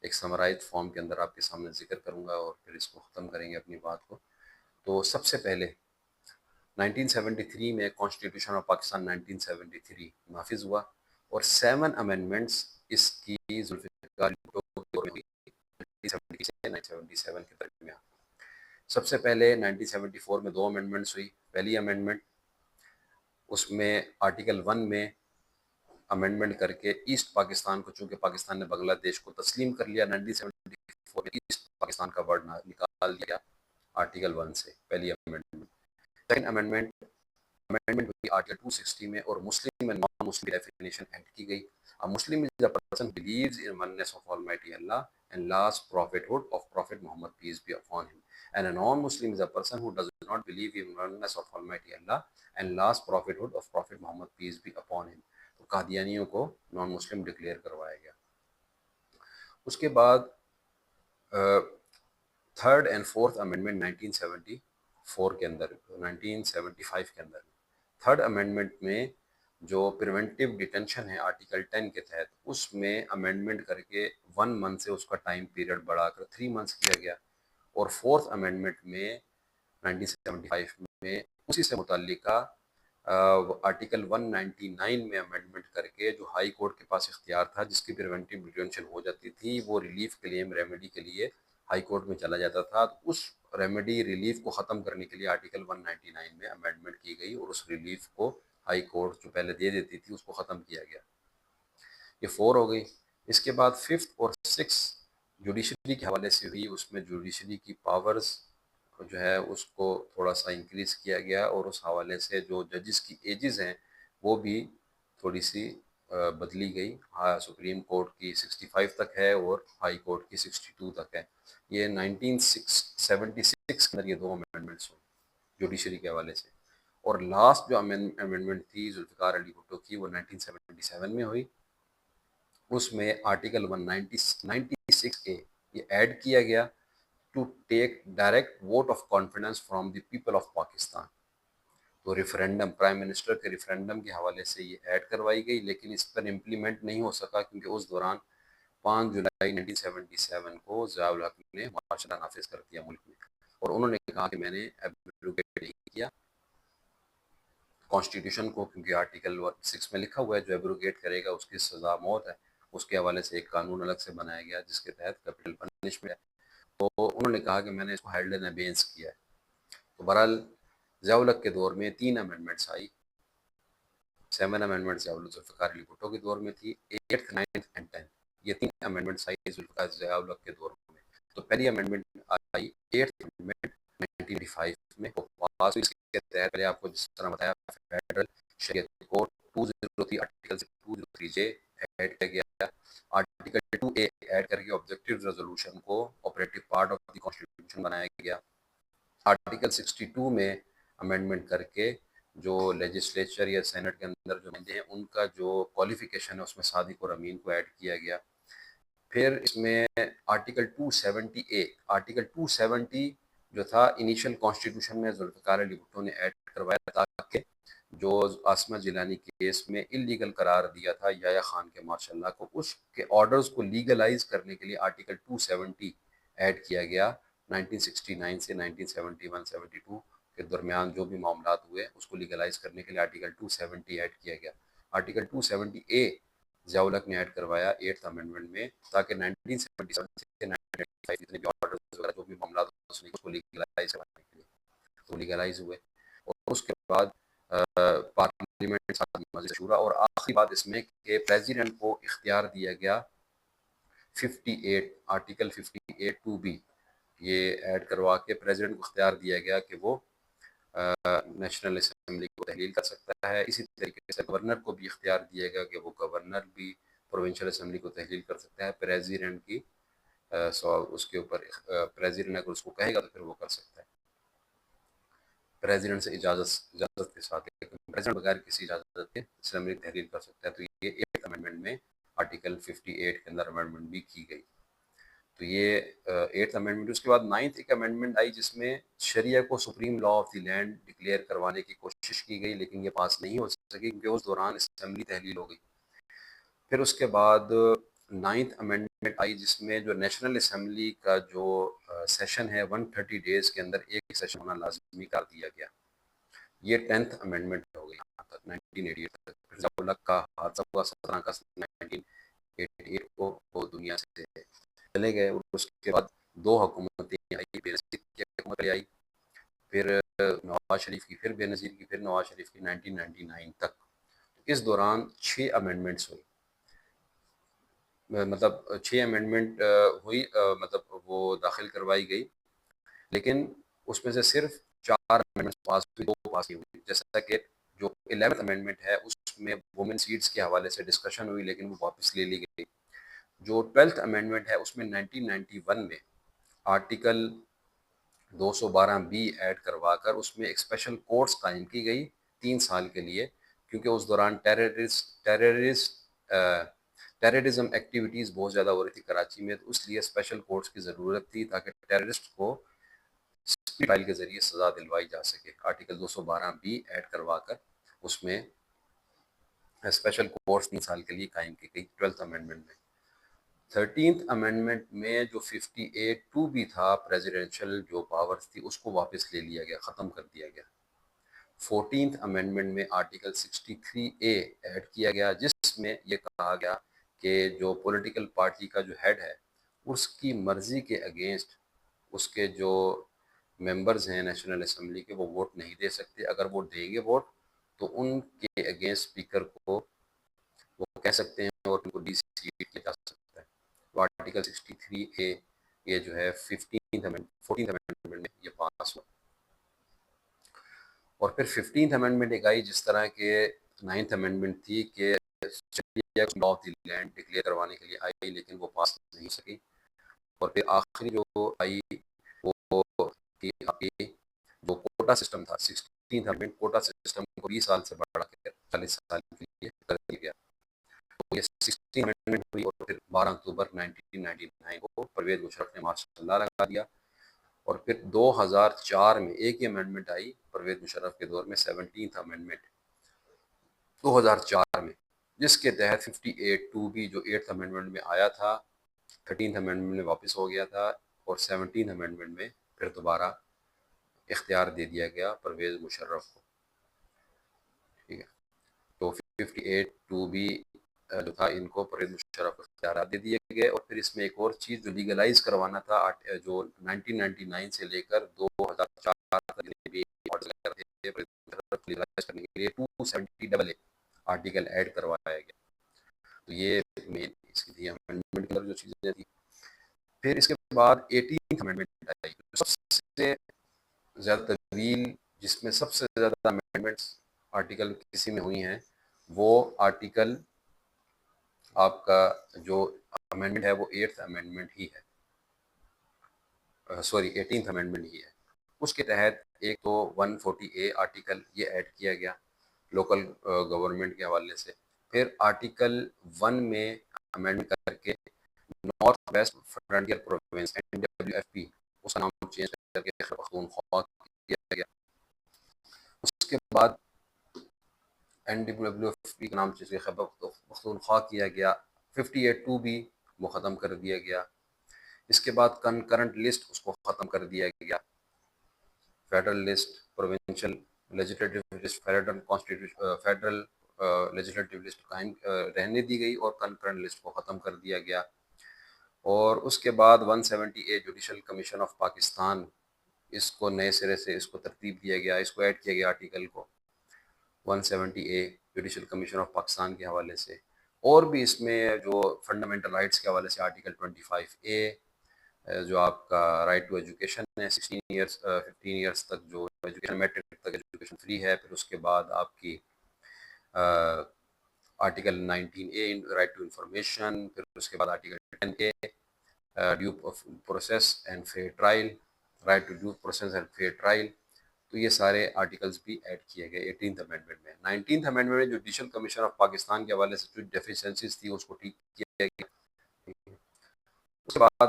ایک سمرائز فارم کے اندر آپ کے سامنے ذکر کروں گا، اور پھر اس کو ختم کریں گے اپنی بات کو۔ تو سب سے پہلے 1973 میں کانسٹیٹیوشن آف پاکستان 1973 نافذ ہوا، اور 7 امینڈمنٹس اس کی ذوالفقار بھٹو کی 1970 سے 1977 کے درمیان۔ سب سے پہلے 1974 میں 2 امینڈمنٹس ہوئی۔ پہلی امینڈمنٹ، اس میں آرٹیکل 1 میں امینڈمنٹ کر کے ایسٹ پاکستان کو، چونکہ پاکستان نے بنگلہ دیش کو تسلیم کر لیا 1974 میں، ایسٹ پاکستان کا ورڈ نکال دیا آرٹیکل 1 سے، پہلی امینڈمنٹ۔ سیکنڈ امینڈمنٹ ہوئی آرٹیکل 260 میں، اور Muslim and non Muslim definition add کی گئی۔ A Muslim is a person who believes in oneness of Almighty Allah and last prophethood of Prophet Muhammad, peace be upon him. And a non-Muslim is a person who does not believe in oneness of Almighty Allah and last prophethood of Prophet Muhammad, peace be upon him. تو قادیانیوں کو نان مسلم declare کروایا گیا۔ اس کے بعد third and fourth amendment 1974 کے اندر، 1975 کے اندر، third amendment میں جو پریونٹیو ڈیٹینشن ہے آرٹیکل 10 کے تحت، اس میں امینڈمنٹ کر کے 1 منتھ سے اس کا ٹائم پیریڈ بڑھا کر 3 منتھس کیا گیا، اور فورتھ امینڈمنٹ میں 1975 میں اسی سے متعلقہ آرٹیکل 199 میں امینڈمنٹ کر کے جو ہائی کورٹ کے پاس اختیار تھا، جس کی پریونٹیو ڈیٹینشن ہو جاتی تھی، وہ ریلیف کلیم ریمیڈی کے لیے ہائی کورٹ میں چلا جاتا تھا، تو اس ریمیڈی ریلیف کو ختم کرنے کے لیے آرٹیکل 199 میں امینڈمنٹ کی گئی، اور اس ریلیف کو ہائی کورٹ جو پہلے دے دیتی تھی اس کو ختم کیا گیا۔ یہ 4 ہو گئی۔ اس کے بعد 5 اور 6 جوڈیشری کے حوالے سے ہوئی، اس میں جوڈیشری کی پاورز جو ہے اس کو تھوڑا سا انکریز کیا گیا، اور اس حوالے سے جو ججز کی ایجز ہیں وہ بھی تھوڑی سی بدلی گئی۔ سپریم کورٹ کی 65 تک ہے، اور ہائی کورٹ کی 62 تک ہے۔ یہ 1976 کے اندر یہ 2 امینڈمنٹس ہوئی جوڈیشری کے حوالے سے۔ اور لاسٹ جو امینڈمنٹ تھی ذوالفقار علی بھٹو کی، وہ 1977 میں ہوئی۔ اس میں آرٹیکل 196A یہ ایڈ کیا گیا، to take direct vote of confidence from the people of Pakistan. تو ریفرینڈم، پرائم منسٹر کے ریفرینڈم کے حوالے سے یہ ایڈ کروائی گئی، لیکن اس پر امپلیمنٹ نہیں ہو سکا، کیونکہ اس دوران 5 جولائی 1977 کو ضیاء الحق نے مارشل لا نافذ کر دیا ملک میں، اور انہوں نے کہا کہ میں نے ایبروگیٹ نہیں کیا کانسٹیٹیوشن کو، کیونکہ آرٹیکل 6 میں لکھا ہوا ہے جو ایبروگیٹ کرے گا اس کی سزا موت ہے۔ اس کے حوالے سے ایک قانون الگ سے بنایا گیا جس کے تحت کیپٹل پنشمنٹ ہے۔ تو انہوں نے کہا کہ میں نے اس کو ہیلڈ ان ابینس کیا ہے۔ تو بہرحال ضیاء الحق کے دور میں 3 امینڈمنٹس آئی۔ 7 امینڈمنٹ ذوالفقار علی بھٹو کے دور میں تھی، 8th 9th and 10th، یہ 3 امینڈمنٹس آئی ذوالفقار ضیاء الحق کے دور میں۔ تو پہلی امینڈمنٹ آئی 8th امینڈمنٹ 1985 میں، وہ پاس ہوئی۔ اس کے تحت پہلے آپ کو جس طرح بتایا فیڈرل شریعت کوڈ 203 آرٹیکل 203J ایڈ کیا گیا، آرٹیکل 2A ایڈ کر کے آبجیکٹیو ریزولوشن کو operative part of the constitution بنایا گیا۔ آرٹیکل 62 میں امینڈمنٹ کر کے جو لیجسلیچر یا سینٹ کے اندر جو نمائندے ہیں ان کا جو کوالیفیکیشن ہے اس میں صادق اور امین کو ایڈ کیا گیا۔ پھر اس میں آرٹیکل 270A، آرٹیکل 270 جو تھا انیشل کانسٹیٹیوشن میں ذوالفقار علی بھٹو نے ایڈ کروایا تاکہ جو عاصمہ جیلانی کیس میں انلیگل قرار دیا تھا یحییٰ خان کے ماشاء اللہ کو، اس کے آرڈرز کو لیگلائز کرنے کے لیے آرٹیکل 270 ایڈ کیا گیا۔ 1969 سے 1971-72 کے درمیان جو بھی معاملات ہوئے اس کو لیگلائز کرنے کے لیے آرٹیکل 270 ایڈ کیا گیا۔ آرٹیکل 270A ضیاء الحق نے ایڈ کروایا 8th امینڈمنٹ میں، تاکہ 1977 سے 1995 جتنے بھی آرڈرز وغیرہ جو بھی معاملات اس کو لیگلائز کروانے کے لیے تو لیگلائز ہوئے۔ اور اس کے بعد پارلیمنٹ مجلس شورا، اور آخری بات اس میں کہ پریزیڈنٹ کو اختیار دیا گیا 58 آرٹیکل 58 2B یہ ایڈ کروا کے پریزیڈنٹ کو اختیار دیا گیا کہ وہ نیشنل اسمبلی کو تحلیل کر سکتا ہے۔ اسی طریقے سے گورنر کو بھی اختیار دیا گیا کہ وہ گورنر بھی پروونشل اسمبلی کو تحلیل کر سکتا ہے، پریزیڈنٹ کی اس کے اوپر پریزیڈنٹ اگر اس کو کہے گا تو پھر وہ کر سکتا ہے۔ پریزیڈنٹ سے اجازت کے ساتھ، پریزیڈنٹ بغیر کسی اجازت کے اسمبلی تحریر کر سکتا ہے. تو یہ 8th امینڈمنٹ میں آرٹیکل 58 کے اندر امینڈمنٹ بھی کی گئی. تو یہ 8th امینڈمنٹ. اس کے بعد 9th ایک امینڈمنٹ آئی جس میں شریعہ کو supreme law of the land declare کروانے کی کوشش کی گئی، لیکن یہ پاس نہیں ہو سکی کیونکہ اس دوران اسمبلی تحلیل ہو گئی. پھر اس کے بعد 9th امینڈمنٹ آئی جس میں جو نیشنل اسمبلی کا جو سیشن ہے 130 ڈیز کے اندر ایک سیشن ہونا لازمی کر دیا گیا. یہ 10th امینڈمنٹ ہو گئی یہاں تک 1988 تک. پھر ضیاء الحق کا حادثہ ہوا 17 اگست 1988 کو، وہ دنیا سے چلے گئے. اور اس کے بعد 2 حکومتیں آئی، بے نظیر کی حکومت آئی، پھر نواز شریف کی، پھر بے نظیر کی، پھر نواز شریف کی 1999 تک. اس دوران 6 امینڈمنٹس ہوئی، مطلب 6 امینڈمنٹ ہوئی، مطلب وہ داخل کروائی گئی، لیکن اس میں سے صرف 4 امینڈمنٹس پاس ہوئی، 2 پاس نہیں ہوئی. جیسا کہ جو 11th امینڈمنٹ ہے اس میں وومن سیٹس کے حوالے سے ڈسکشن ہوئی لیکن وہ واپس لے لی گئی. جو 12th امینڈمنٹ ہے اس میں 1991 میں آرٹیکل 212 بی ایڈ کروا کر اس میں ایک اسپیشل کورٹس قائم کی گئی 3 سال کے لیے، کیونکہ اس دوران ٹیررزم ایکٹیویٹیز بہت زیادہ ہو رہی تھی کراچی میں. تو اس لیے اسپیشل کورٹس کی ضرورت تھی تاکہ ٹیررسٹ کو اسپیڈ ٹرائل کے ذریعے سزا دلوائی جا سکے. آرٹیکل 212 بی ایڈ کروا کر اس میں اسپیشل کورٹس 3 سال کے لیے قائم کی گئی 12th امینڈمنٹ میں. 13th امینڈمنٹ میں جو 58(2) بھی تھا پریزیڈینشل جو پاورز تھی اس کو واپس لے لیا گیا، ختم کر دیا گیا. 14th امینڈمنٹ میں آرٹیکل 63A ایڈ کیا گیا جس میں یہ کہا گیا کہ جو پولیٹیکل پارٹی کا جو ہیڈ ہے اس کی مرضی کے اگینسٹ اس کے جو ممبرز ہیں نیشنل اسمبلی کے وہ ووٹ نہیں دے سکتے. اگر وہ دیں گے ووٹ تو ان کے اگینسٹ اسپیکر کو وہ کہہ سکتے ہیں اور ان کو ڈی سی کیا جا سکتا ہے. تو آرٹیکل 63A یہ جو ہے 14th امینڈمنٹ میں یہ پاس ہوا. اور پھر 15th امینڈمنٹ ایک آئی جس طرح کہ 9th امینڈمنٹ تھی کہ law of the land declare کروانے کے لیے آئی لیکن وہ پاس نہیں سکی. اور پھر آخری جو آئی وہ تھی آپ کی جو کوٹا سسٹم تھا 16th امینڈمنٹ، کوٹا سسٹم کو 20 سال سے بڑھا کے 40 سال کے لیے کر دیا گیا. تو یہ 16th امینڈمنٹ ہوئی اور پھر 12 اکتوبر 1999 کو پرویز مشرف نے ماشاء اللہ لگا دیا. اور پھر 2004 میں ایک ہی امینڈمنٹ آئی پرویز مشرف کے دور میں 17th امینڈمنٹ 2004 میں، جس کے تحت 58(2) بھی جو 8th امینڈمنٹ میں آیا تھا 13th امینڈمنٹ میں واپس ہو گیا تھا اور 17th امینڈمنٹ میں پھر دوبارہ اختیار دے دیا گیا پرویز مشرف کو. ٹھیک ہے، تو 58(2) بھی جو تھا ان کو پرویز مشرف کو اختیارات دے دیے گئے. اور پھر اس میں ایک اور چیز جو لیگلائز کروانا تھا جو 1999 سے لے کر 2004 تک بھی لیگلائز کرنے کے لیے 270AA آرٹیکل ایڈ کروایا گیا. تو یہ مین اس کی تھی امینڈمنٹ کی جو چیزیں تھیں. پھر اس کے بعد 18th امینڈمنٹ آئی جو سب سے زیادہ طویل، جس میں سب سے زیادہ امینڈمنٹس آرٹیکل کسی میں ہوئی ہیں، وہ آرٹیکل آپ کا جو امینڈمنٹ ہے وہ 8th امینڈمنٹ ہی ہے، سوری 18th امینڈمنٹ ہی ہے. اس کے تحت ایک تو 140A آرٹیکل یہ ایڈ کیا گیا لوکل گورنمنٹ کے حوالے سے. پھر آرٹیکل 1 میں امینڈمنٹ کر کے north west frontier province NWFP اس کا نام چینج کر کے خیبر پختونخوا کیا گیا. اس کے بعد NWFP کا نام چینج کر کے خیبر پختونخوا کیا گیا. 58(2) بھی وہ ختم کر دیا گیا. اس کے بعد کنکرنٹ لسٹ اس کو ختم کر دیا گیا. Federal list, provincial legislative list, federal legislative list قائم رہنے دی گئی اور کنکرنٹ لسٹ کو ختم کر دیا گیا. اور اس کے بعد 170A judicial commission of Pakistan, اس کو نئے سرے سے اس کو ترتیب دیا گیا، اس کو ایڈ کیا گیا آرٹیکل کو 170A judicial commission of Pakistan کے حوالے سے. اور بھی اس میں جو فنڈامنٹل رائٹس کے حوالے سے آرٹیکل 25A جو آپ کا رائٹ ٹو ایجوکیشن ہے 15 ایئرس تک جو ایجوکیشن میٹرک تک ایجوکیشن فری ہے. پھر اس کے بعد آپ کی article 19A right to information. پھر اس کے بعد article 10A due process and fair trial, right to due process and fair trial. تو یہ سارے آرٹیکلز بھی ایڈ کیے گئے 18th امینڈمنٹ میں. 19th امینڈمنٹ میں جو جوڈیشل کمیشن آف پاکستان کے حوالے سے جو ڈیفیشنسیز تھی اس کو ٹھیک کیا گیا. اس کے بعد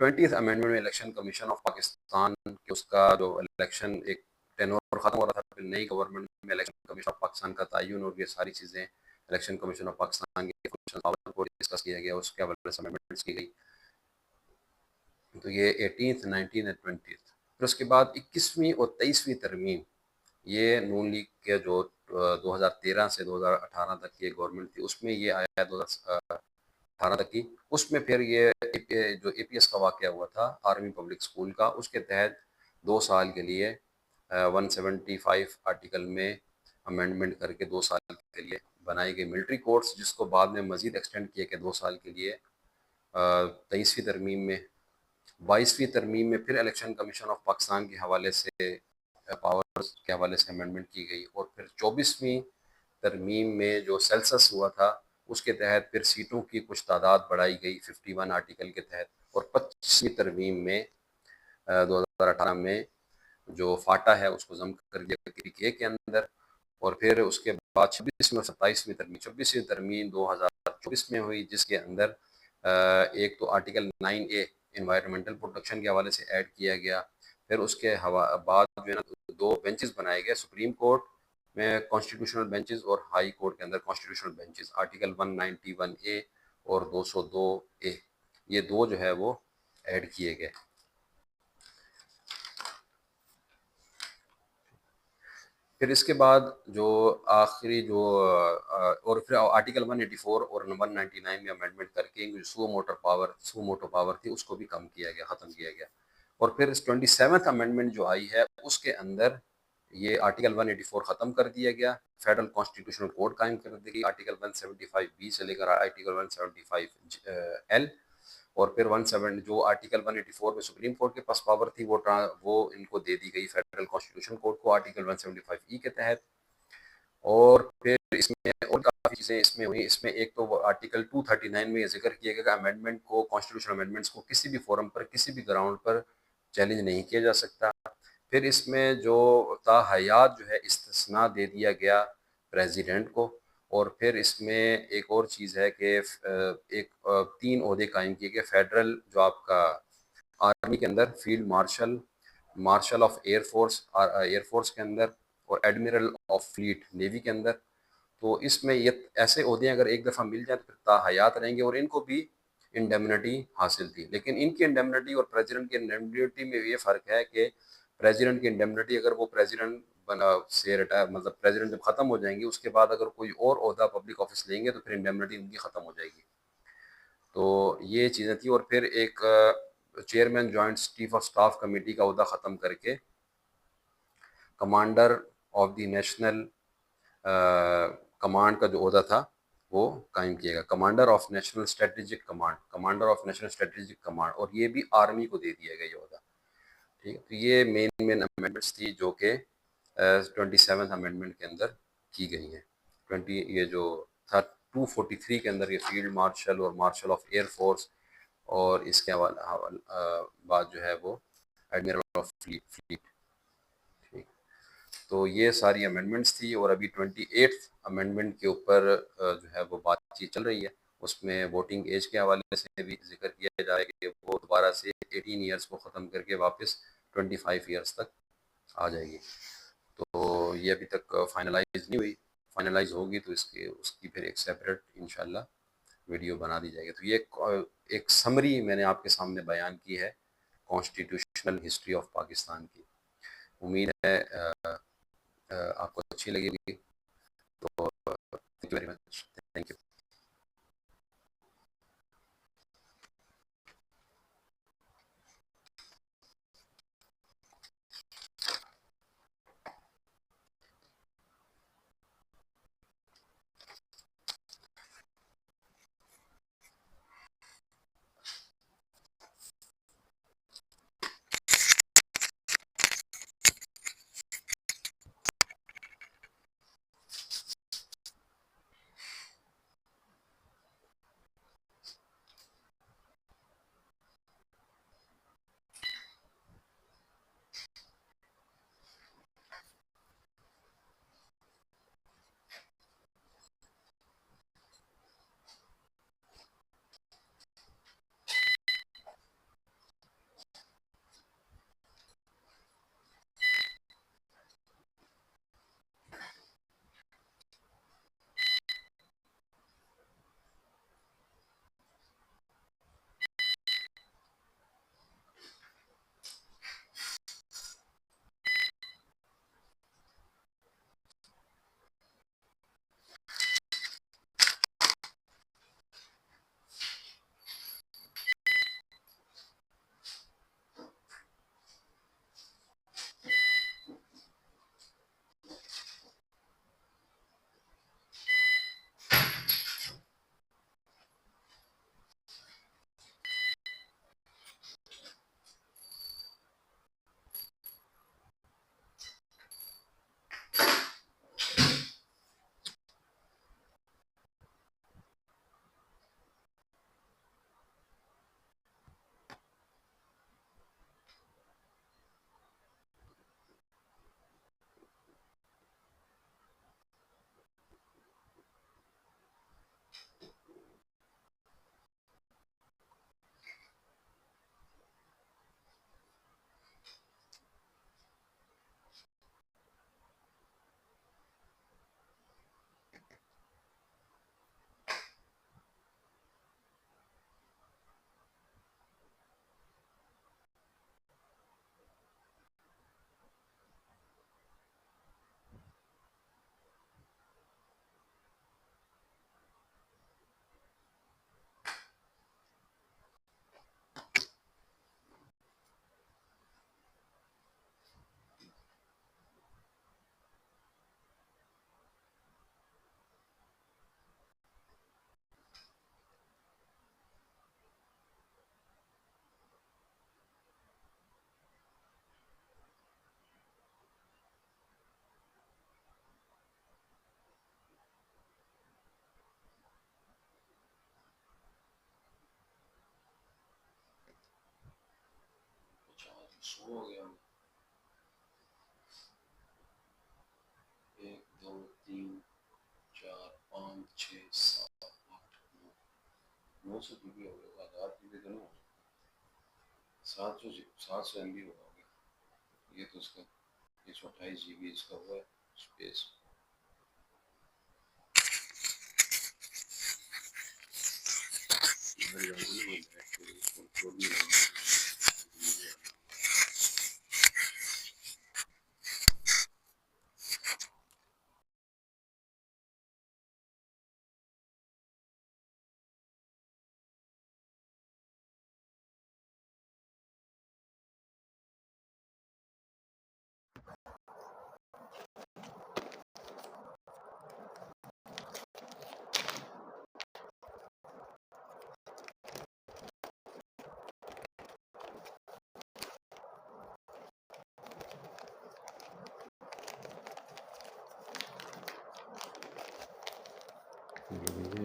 20th امینڈمنٹ میں الیکشن کمیشن آف پاکستان کے اس کا جو الیکشن ایک ٹینور ختم ہو رہا تھا, پھر نئی گورنمنٹ میں الیکشن کمیشن آف پاکستان کا تعین اور یہ ساری چیزیں الیکشن کمیشن آف پاکستان کے فنکشن پاور کو ڈسکس کیا گیا, اس کے حوالے سے امینڈمنٹس کی گئی. تو یہ 18th 19th اور 20th. پھر اس کے بعد 21ویں اور 23ویں ترمیم, یہ نون لیگ کے جو 2013 سے 2018 تک کی گورنمنٹ تھی اس میں یہ آیا 2018 تک کی. اس میں پھر یہ جو اے پی ایس کا واقعہ ہوا تھا آرمی پبلک اسکول کا, اس کے تحت 2 سال کے لیے 175 آرٹیکل میں امینڈمنٹ کر کے 2 سال کے لیے بنائی گئی ملٹری کورٹس, جس کو بعد میں مزید ایکسٹینڈ کیا کہ 2 سال کے لیے 23ویں ترمیم میں. 22ویں ترمیم میں پھر الیکشن کمیشن آف پاکستان کے حوالے سے پاورز کے حوالے سے امینڈمنٹ کی گئی. اور پھر 24ویں ترمیم میں جو سیلسس ہوا تھا اس کے تحت پھر سیٹوں کی کچھ تعداد بڑھائی گئی 51 آرٹیکل کے تحت. اور 25ویں ترمیم میں 2018 میں جو فاٹا ہے اس کو ضم کر دیا کے کے اندر. اور پھر اس کے بعد 26ویں اور 27ویں ترمیم 2024 میں ہوئی, جس کے اندر ایک تو آرٹیکل 9A انوائرمنٹل پروٹیکشن کے حوالے سے ایڈ کیا گیا. پھر اس کے بعد جو ہے نا 2 بینچز بنائے گئے سپریم کورٹ میں کانسٹیٹیوشنل بینچز اور ہائی کورٹ کے اندر کانسٹیٹیوشنل بینچز, آرٹیکل 191A اور 202A, یہ 2 جو ہے وہ ایڈ کیے گئے. پھر اس کے بعد جو آخری جو اور پھر آرٹیکل 184 اور 199 میں امینڈمنٹ کر کے جو سو موٹو پاور تھی اس کو بھی کم کیا گیا, ختم کیا گیا. اور پھر 27th امینڈمنٹ جو آئی ہے اس کے اندر یہ آرٹیکل 184 ختم کر دیا گیا, فیڈرل کانسٹیٹیوشنل کوڈ قائم کر دی گئی, آرٹیکل 175B سے لے کر آرٹیکل 175L. اور پھر 17 جو آرٹیکل 184 میں سپریم کورٹ کے پاس پاور تھی وہ ان کو دے دی گئی فیڈرل کانسٹیٹیوشن کورٹ کو آرٹیکل 175E کے تحت. اور پھر اس میں اور کافی چیزیں اس میں ہوئی. اس میں ایک تو آرٹیکل 239 میں یہ ذکر کیا گیا کہ امینڈمنٹ کو کانسٹیٹیوشنل امینڈمنٹس کو کسی بھی فورم پر کسی بھی گراؤنڈ پر چیلنج نہیں کیا جا سکتا. پھر اس میں جو تاحیات جو ہے استثناء دے دیا گیا پریزیڈنٹ کو. اور پھر اس میں ایک اور چیز ہے کہ ایک 3 عہدے قائم کیے گئے فیڈرل جو آپ کا آرمی کے اندر, field marshal, marshal of air force کے اندر, اور ایڈمرل آف فلیٹ نیوی کے اندر. تو اس میں یہ ایسے عہدے اگر ایک دفعہ مل جائیں تو پھر تاحیات رہیں گے, اور ان کو بھی انڈیمنٹی حاصل تھی. لیکن ان کی انڈیمنٹی اور پریزیڈنٹ کی انڈیمنٹی میں یہ فرق ہے کہ پریزیڈنٹ کی انڈیمنٹی اگر وہ پریزیڈنٹ سے ریٹائر مطلب پریزیڈنٹ جب ختم ہو جائیں گے اس کے بعد اگر کوئی اور عہدہ پبلک آفس لیں گے تو پھر انڈیمنٹی ان کی ختم ہو جائے گی. تو یہ چیزیں تھیں. اور پھر ایک chairman joint chief of staff committee کا عہدہ ختم کر کے commander of the national command کا جو عہدہ تھا وہ قائم کیے گا, commander of national strategic command, اور یہ بھی آرمی کو دے دیا گیا یہ عہدہ. ٹھیک ہے, تو یہ مین امینڈمنٹس تھی جو کہ 27th امینڈمنٹ کے اندر کی گئی ہیں. یہ جو تھا 243 کے اندر یہ فیلڈ مارشل اور مارشل آف ایئر فورس, اور اس کے بعد جو ہے وہ ایڈمرل آف فلیٹ. ٹھیک, تو یہ ساری امینڈمنٹس تھی. اور ابھی 28th امینڈمنٹ کے اوپر جو ہے وہ بات چیت چل رہی ہے. اس میں ووٹنگ ایج کے حوالے سے بھی ذکر کیا جا رہا ہے کہ وہ دوبارہ سے 18 ایئرس کو ختم کر کے واپس 25 ایئرس تک آ جائے گی. تو یہ ابھی تک فائنلائز نہیں ہوئی, فائنلائز ہوگی تو اس کی پھر ایک سیپریٹ انشاءاللہ ویڈیو بنا دی جائے گی. تو یہ ایک سمری میں نے آپ کے سامنے بیان کی ہے کانسٹیٹیوشنل ہسٹری آف پاکستان کی. امید ہے آپ کو اچھی لگے گی. تو thank you very much. Thank you. So ہو گیا 1 2 3 4 5 6 7 8 900 جی بی ہو گیا 1000 جی بی تو نہیں ہو 700 ایم بی ہوگا یہ تو اس کا 128 جی بی اس کا ہوا ہے اسپیس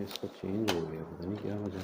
اس کا چینج ہو گیا پتہ نہیں کیا وجہ